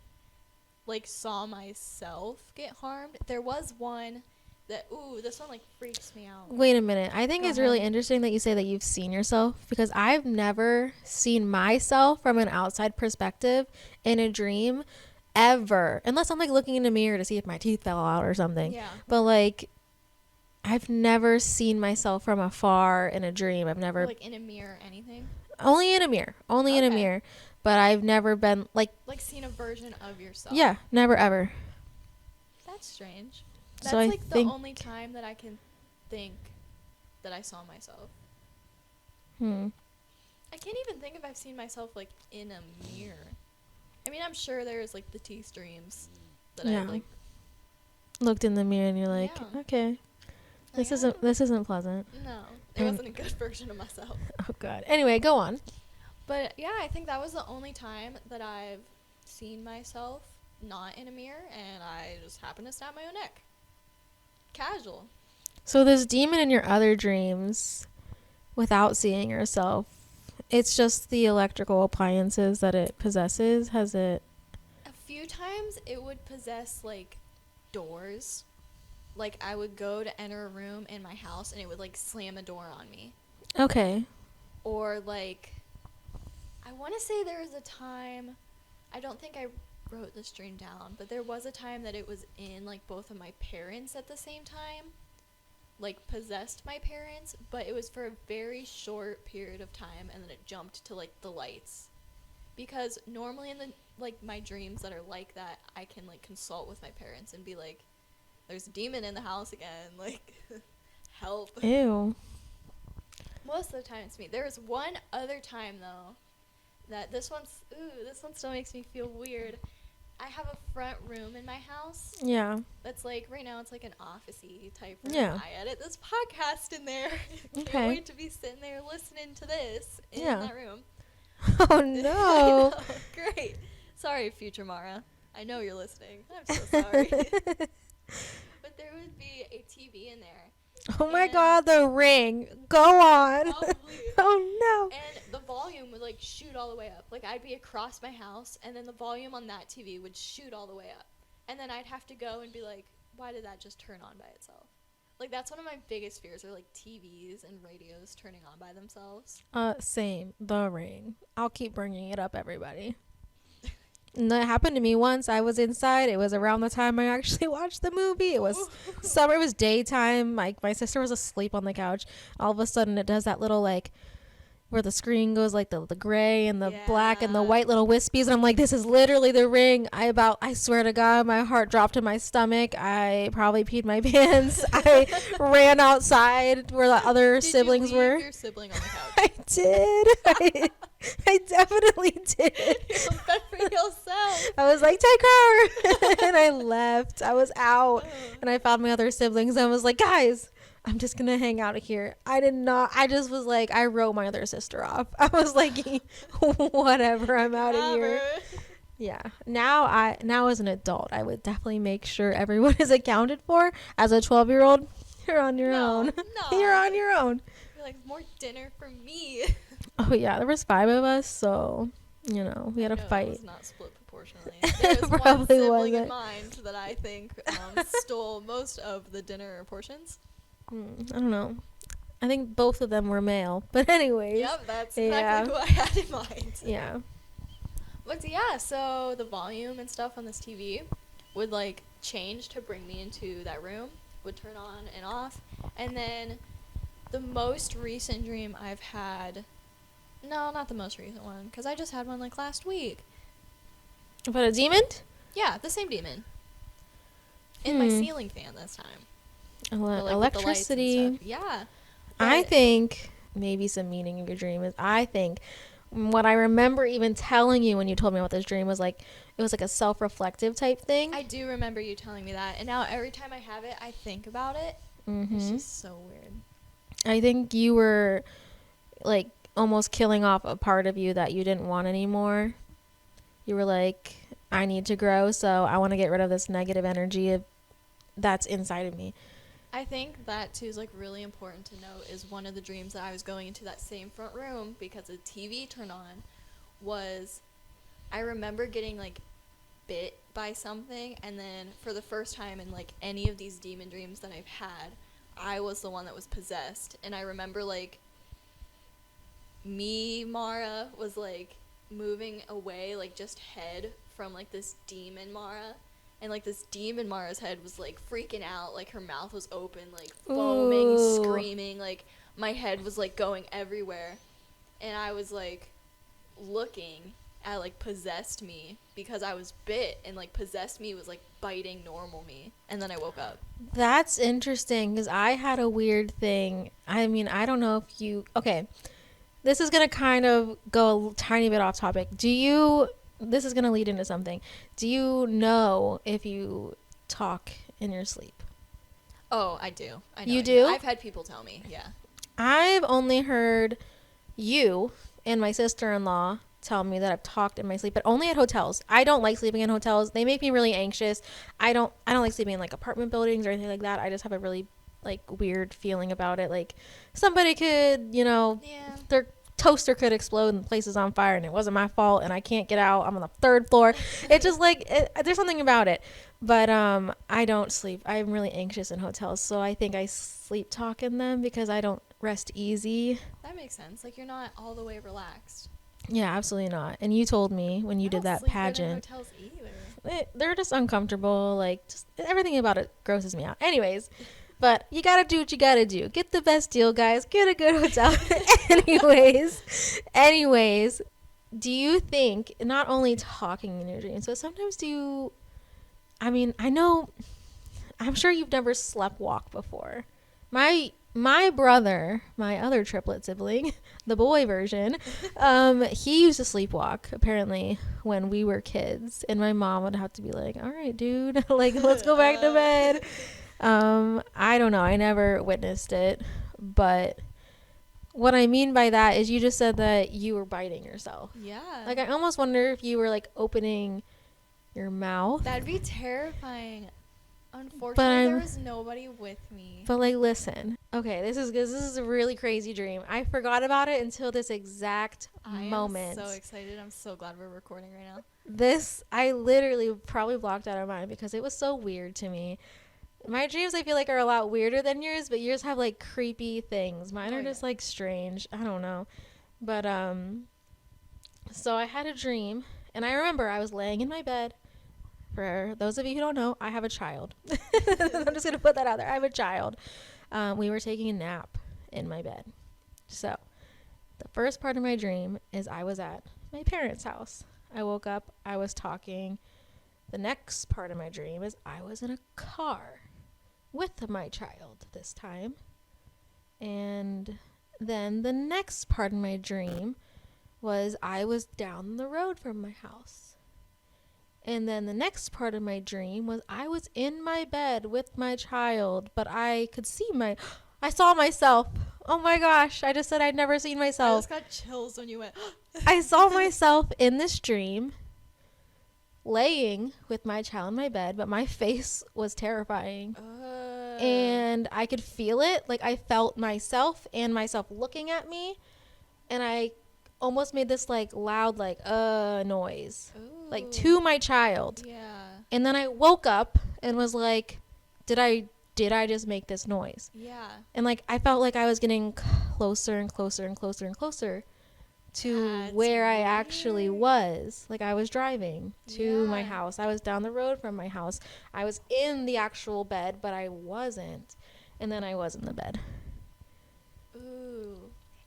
B: like saw myself get harmed. There was one that this one like freaks me out.
A: Wait a minute. I think
B: Go
A: it's really
B: ahead.
A: interesting that you say that you've seen yourself, because I've never seen myself from an outside perspective in a dream ever, unless I'm like looking in a mirror to see if my teeth fell out or something.
B: Yeah.
A: But like I've never seen myself from afar in a dream. I've never
B: Like in a mirror or anything.
A: only in a mirror. Only in a
B: Okay.
A: mirror. but I've never been like
B: seen a version of yourself.
A: yeah, never ever.
B: That's strange. That's
A: So I
B: like
A: think
B: the only time that I can think that I saw myself. I can't even think if I've seen myself like in a mirror. I mean, I'm sure there's like the tea streams that I like
A: looked in the mirror and you're like,
B: yeah.
A: okay, this
B: Like,
A: isn't pleasant.
B: No, it wasn't a good version of myself.
A: Oh god. Anyway, go on.
B: But yeah, I think that was the only time that I've seen myself not in a mirror, and I just happened to snap my own neck. Casual.
A: So this demon in your other dreams, without seeing yourself, it's just the electrical appliances that it possesses. Has it?
B: A few times it would possess like doors. Like I would go to enter a room in my house and it would like slam a door on me.
A: Okay.
B: Or like, I want to say there was a time, I don't think I wrote this dream down, but there was a time that it was in like both of my parents at the same time, like possessed my parents, but it was for a very short period of time, and then it jumped to like the lights, because normally in the like my dreams that are like that, I can like consult with my parents and be like, there's a demon in the house again, like help.
A: Ew.
B: Most of the time it's me. There was one other time though that this one still makes me feel weird. I have a front room in my house.
A: Yeah.
B: That's like right now it's like an office-y type room.
A: Yeah.
B: I edit this podcast in there.
A: Okay.
B: Can't wait to be sitting there listening to this in that room.
A: Oh no.
B: Great. Sorry, future Mara. I know you're listening. I'm so sorry. But there would be a TV in there.
A: Oh my god, the ring. Go on.
B: Probably.
A: Oh no.
B: And the volume would like shoot all the way up. Like I'd be across my house and then the volume on that TV would shoot all the way up. And then I'd have to go and be like, why did that just turn on by itself? Like that's one of my biggest fears, are like TVs and radios turning on by themselves.
A: Same. The ring. I'll keep bringing it up, everybody. And that happened to me once. I was inside. It was around the time I actually watched the movie. It was summer. It was daytime. My sister was asleep on the couch. All of a sudden, it does that little like where the screen goes like the gray and the black and the white little wispies. And I'm like, this is literally the ring. I swear to God, my heart dropped in my stomach. I probably peed my pants. I ran outside where the other siblings were.
B: Your sibling on the couch.
A: I did. I definitely did.
B: You felt bad for yourself.
A: I was like, take her. And I left. I was out. And I found my other siblings. I was like, guys, I'm just going to hang out here. I just was like, I wrote my other sister off. I was like, whatever, I'm out of here. Yeah. Now as an adult, I would definitely make sure everyone is accounted for. As a 12-year-old, you're on your own.
B: No.
A: You're on your own.
B: You're like, more dinner for me.
A: Oh, yeah. There was 5 of us, so, we had to fight.
B: It was not split proportionally. There was one
A: Probably
B: sibling
A: wasn't.
B: in mind that I think stole most of the dinner portions.
A: I don't know. I think both of them were male. But anyways.
B: Yep, that's exactly who I had in mind.
A: Yeah.
B: But yeah, so the volume and stuff on this TV would like change to bring me into that room, would turn on and off. And then the most recent dream I've had, no, not the most recent one, because I just had one like last week.
A: But a demon?
B: Yeah, the same demon. In my ceiling fan this time.
A: Electricity.
B: Yeah.
A: I think maybe some meaning of your dream is, I think what I remember even telling you when you told me about this dream was like, it was like a self-reflective type thing.
B: I do remember you telling me that. And now every time I have it, I think about it. It's just so weird.
A: I think you were like almost killing off a part of you that you didn't want anymore. You were like, I need to grow, so I want to get rid of this negative energy that's inside of me.
B: I think that too is like really important to note. Is one of the dreams that I was going into that same front room because the TV turned on, was I remember getting like bit by something, and then for the first time in like any of these demon dreams that I've had, I was the one that was possessed. And I remember like Mara was like moving away, like just head from like this demon Mara. And, like, this demon Mara's head was, like, freaking out. Like, her mouth was open, like, foaming, screaming. Like, my head was, like, going everywhere. And I was, like, looking. like possessed me because I was bit, and like possessed me was like biting normal me, and then I woke up.
A: That's interesting because I had a weird thing. I mean, I don't know if you. Okay, this is gonna kind of go a tiny bit off topic. This is gonna lead into something. Do you know if you talk in your sleep?
B: Oh, I do. I know.
A: You do?
B: I've had people tell me. Yeah.
A: I've only heard you and my sister-in-law tell me that I've talked in my sleep, but only at hotels. I don't like sleeping in hotels. They make me really anxious. I don't like sleeping in like apartment buildings or anything like that. I just have a really like weird feeling about it. Like somebody could,
B: Yeah.
A: their toaster could explode and the place is on fire and it wasn't my fault and I can't get out. I'm on the third floor. It's just like there's something about it. But I don't sleep. I'm really anxious in hotels, so I think I sleep talk in them because I don't rest easy.
B: That makes sense. Like, you're not all the way relaxed.
A: Yeah, absolutely not. And you told me when you did that pageant.
B: I don't sleep good in hotels either.
A: They're just uncomfortable. Like, just everything about it grosses me out. Anyways, but you gotta do what you gotta do. Get the best deal, guys. Get a good hotel. anyways, do you think not only talking in your dreams, but sometimes I mean, I'm sure you've never sleptwalk before. My brother, my other triplet sibling, the boy version, he used to sleepwalk apparently when we were kids, and my mom would have to be like, "All right, dude, like let's go back to bed." I don't know. I never witnessed it, but what I mean by that is you just said that you were biting yourself.
B: Yeah.
A: Like I almost wonder if you were like opening your mouth.
B: That'd be terrifying. Unfortunately, there was nobody with me.
A: But like, listen. Okay, this is a really crazy dream. I forgot about it until this exact moment.
B: I'm so excited. I'm so glad we're recording right now.
A: This I literally probably blocked out of mine because it was so weird to me. My dreams I feel like are a lot weirder than yours, but yours have like creepy things. Mine are just like strange. I don't know. But so I had a dream, and I remember I was laying in my bed. For those of you who don't know, I have a child. I'm just going to put that out there. I have a child. We were taking a nap in my bed. So the first part of my dream is I was at my parents' house. I woke up. I was talking. The next part of my dream is I was in a car with my child this time. And then the next part of my dream was I was down the road from my house. And then the next part of my dream was I was in my bed with my child, but I could see I saw myself. Oh my gosh, I just said I'd never seen myself.
B: I just got chills when you went.
A: I saw myself in this dream laying with my child in my bed, but my face was terrifying. And I could feel it. Like I felt myself and myself looking at me, and I almost made this like loud like noise. Ooh. Like to my child.
B: Yeah.
A: And then I woke up and was like, did I just make this noise?
B: Yeah.
A: And like I felt like I was getting closer and closer and closer and closer to where I actually was. Like I was driving to my house. I was down the road from my house. I was in the actual bed, but I wasn't. And then I was in the bed.
B: Ooh.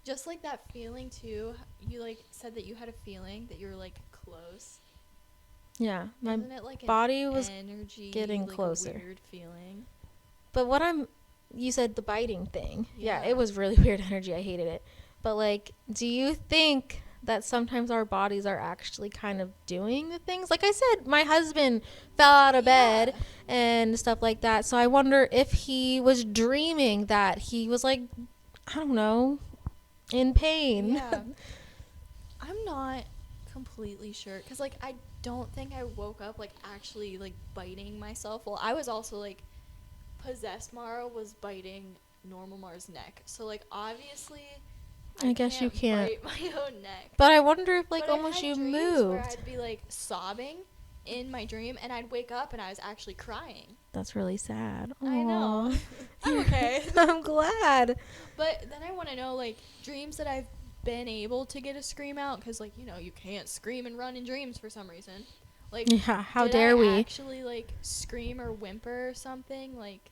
B: Just like that feeling too. You like said that you had a feeling that you were like close.
A: Yeah, my
B: like
A: body was
B: energy,
A: getting
B: like
A: closer.
B: A weird feeling.
A: But you said the biting thing. Yeah, it was really weird energy. I hated it. But like, do you think that sometimes our bodies are actually kind of doing the things? Like I said, my husband fell out of bed and stuff like that. So I wonder if he was dreaming that he was like, I don't know, in pain.
B: Yeah. I'm not completely sure because like I don't think I woke up like actually like biting myself. Well, I was also like possessed. Mara was biting normal Mara's neck, so like obviously
A: I guess you can't
B: bite my own neck.
A: But I wonder if like
B: but
A: almost you
B: moved where
A: moved.
B: I'd be like sobbing in my dream and I'd wake up and I was actually crying.
A: That's really sad. Aww.
B: I know. I'm okay.
A: I'm glad.
B: But then I want to know like dreams that I've been able to get a scream out because like you can't scream and run in dreams for some reason. Like
A: how dare we
B: actually like scream or whimper or something? Like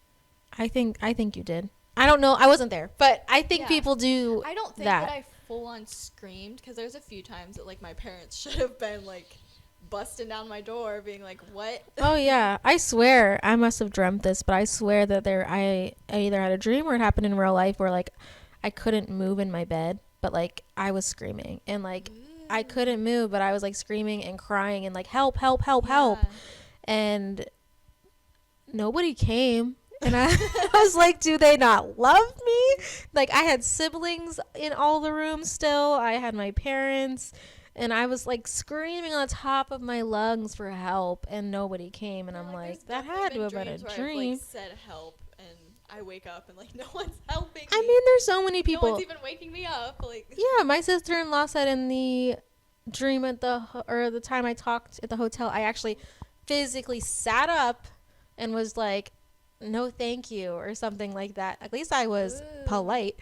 A: I think you did. I don't know, I wasn't there, but I think people do.
B: I don't think
A: that
B: I full on screamed, because there's a few times that like my parents should have been like busting down my door being like, what?
A: Oh yeah, I swear I must have dreamt this, but I swear that I either had a dream or it happened in real life where like I couldn't move in my bed, but like I was screaming and like I couldn't move, but I was like screaming and crying and like help, help, help, help, and nobody came. And I was like, do they not love me? Like, I had siblings in all the rooms still. I had my parents. And I was, like, screaming on the top of my lungs for help. And nobody came. And I'm like, that had to have been a dream.
B: I've, like, said help. And I wake up and, like, no one's helping me.
A: I mean, there's so many people.
B: No one's even waking me up. Like,
A: yeah, my sister-in-law said in the dream at the time I talked at the hotel, I actually physically sat up and was like, no thank you, or something like that. At least I was polite.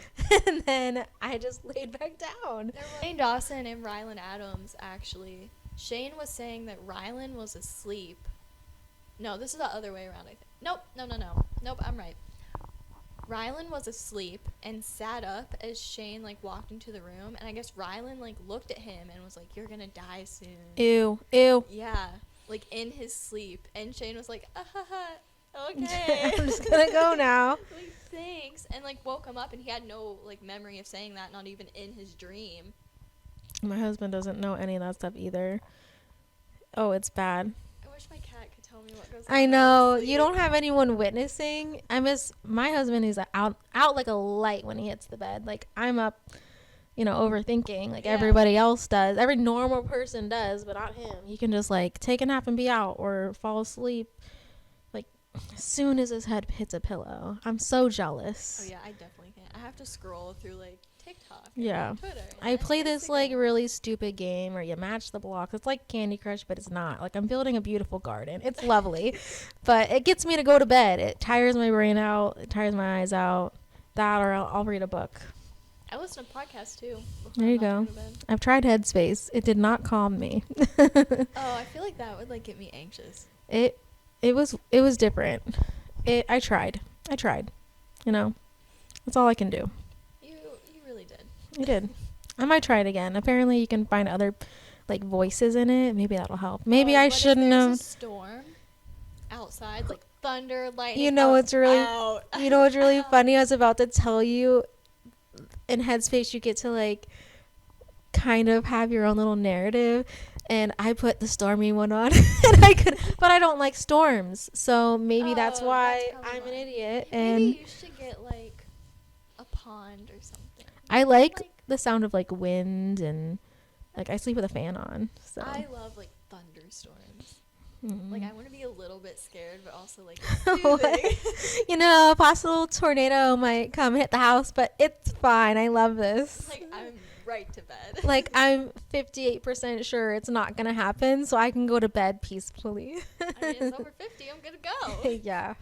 A: And then I just laid back down.
B: Shane Dawson and Rylan Adams, actually. Shane was saying that Rylan was asleep. No, this is the other way around, I think. Nope, Nope, I'm right. Rylan was asleep and sat up as Shane, like, walked into the room. And I guess Rylan, like, looked at him and was like, you're gonna die soon.
A: Ew.
B: Yeah, like, in his sleep. And Shane was like, okay.
A: I'm just gonna go now.
B: Like, thanks. And like woke him up, and he had no like memory of saying that, not even in his dream.
A: My husband doesn't know any of that stuff either. Oh, it's bad.
B: I wish my cat could tell me what goes on.
A: I know. You don't have anyone witnessing. I miss my husband. He's out like a light when he hits the bed. Like, I'm up, overthinking like everybody else does. Every normal person does, but not him. He can just like take a nap and be out or fall asleep as soon as his head hits a pillow. I'm so jealous.
B: Oh yeah, I definitely can't. I have to scroll through like TikTok.
A: Yeah.
B: And Twitter.
A: I play this like really stupid game where you match the blocks. It's like Candy Crush, but it's not. Like, I'm building a beautiful garden. It's lovely, but it gets me to go to bed. It tires my brain out. It tires my eyes out. That, or I'll read a book.
B: I listen to podcasts too.
A: There you go. I've tried Headspace. It did not calm me.
B: Oh, I feel like that would like get me anxious.
A: It was different. I tried. That's all I can do.
B: You really did.
A: I did. I might try it again. Apparently you can find other like voices in it. Maybe that'll help. Maybe I shouldn't have.
B: A storm outside, like thunder, lightning.
A: You know what's really funny? I was about to tell you, in Headspace you get to like kind of have your own little narrative. And I put the stormy one on, and but I don't like storms, so maybe that's why I'm an idiot. And
B: maybe you should get like a pond or something.
A: I like the sound of like wind, and like I sleep with a fan on. So
B: I love like thunderstorms. Like, I want to be a little bit scared, but also like soothing.
A: A possible tornado might come hit the house, but it's fine. I love this.
B: Like, I'm right to bed.
A: Like, I'm 58% sure it's not gonna happen, so I can go to bed peacefully.
B: I mean, it's over 50. I'm gonna go.
A: Yeah.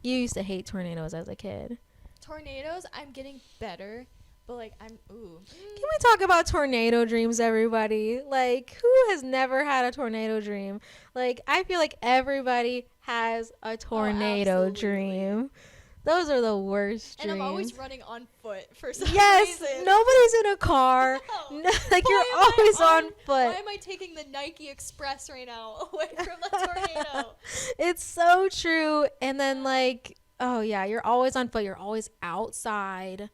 A: You used to hate tornadoes as a kid.
B: Tornadoes, I'm getting better, but like Can
A: we talk about tornado dreams, everybody? Like, who has never had a tornado dream? Like, I feel like everybody has a tornado dream. Those are the worst dreams.
B: And I'm always running on foot for some reason.
A: Yes, nobody's in a car.
B: No.
A: Like, you're always on foot.
B: Why am I taking the Nike Express right now away from the tornado?
A: It's so true. And then, like, oh, yeah, you're always on foot. You're always outside,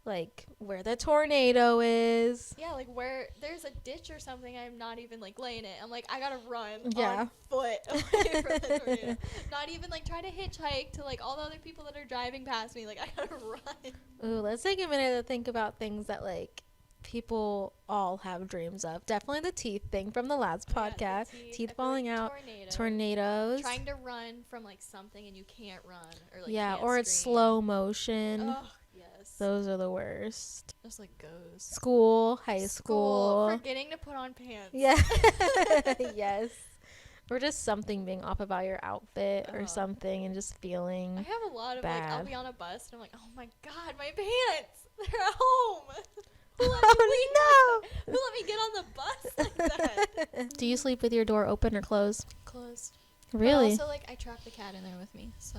A: like, where the tornado is.
B: Yeah, like, where there's a ditch or something, I'm not even, like, laying it. I'm like, I gotta run
A: on
B: foot away from the tornado. Not even, like, try to hitchhike to, like, all the other people that are driving past me. Like, I gotta run.
A: Ooh, let's take a minute to think about things that, like, people all have dreams of. Definitely the teeth thing from the last podcast. Teeth falling out. Tornadoes.
B: Trying to run from, like, something and you can't run. Or, like,
A: yeah,
B: can't
A: or it's
B: scream.
A: Slow motion.
B: Ugh. Yes.
A: Those are the worst.
B: Just like goes.
A: School, high school.
B: Forgetting to put on pants.
A: Yeah. Yes. Or just something being off about your outfit or something and just feeling
B: I have a lot of
A: bad.
B: like, I'll be on a bus and I'm like, oh my God, my pants. They're at home. Who let me get on the bus like that?
A: Do you sleep with your door open or closed?
B: Closed.
A: Really?
B: But also, like, I trap the cat in there with me, so.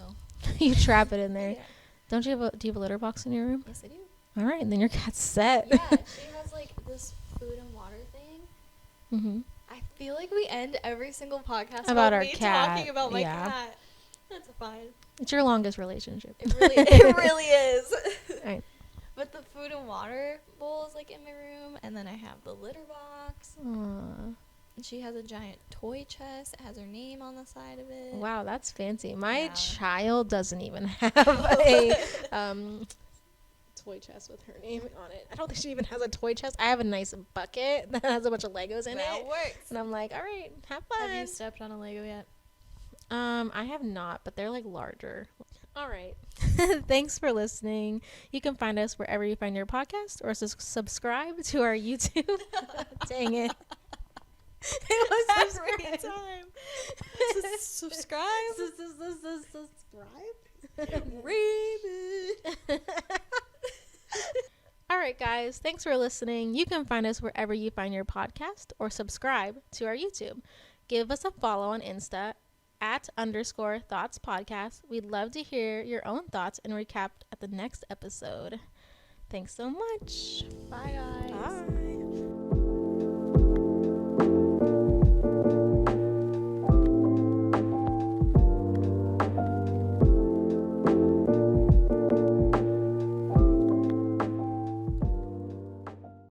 A: You trap it in there.
B: Yeah.
A: Do you have a litter box in your room?
B: Yes, I do.
A: All right, and then your cat's set.
B: Yeah, she has like this food and water thing.
A: Mm-hmm.
B: I feel like we end every single podcast
A: About our
B: me
A: cat.
B: talking about my
A: Yeah.
B: cat. That's fine.
A: It's your longest relationship.
B: It really is.
A: Right.
B: But the food and water bowl is like in my room, and then I have the litter box.
A: Aww.
B: And she has a giant toy chest. It has her name on the side of it.
A: Wow, that's fancy. My
B: Yeah.
A: child doesn't even have a toy chest with her name on it. I don't think she even has a toy chest. I have a nice bucket that has a bunch of Legos in
B: That
A: it.
B: works.
A: And I'm like, all right, have fun.
B: Have you stepped on a Lego yet?
A: I have not, but they're like larger. All right. Thanks for listening. You can find us wherever you find your podcast or subscribe to our YouTube. Dang it. It was every time.
B: Subscribe.
A: All right, guys. Thanks for listening. You can find us wherever you find your podcast or subscribe to our YouTube. Give us a follow on Insta @_thoughts podcast. We'd love to hear your own thoughts and recap at the next episode. Thanks so much.
B: Bye, guys.
A: Bye.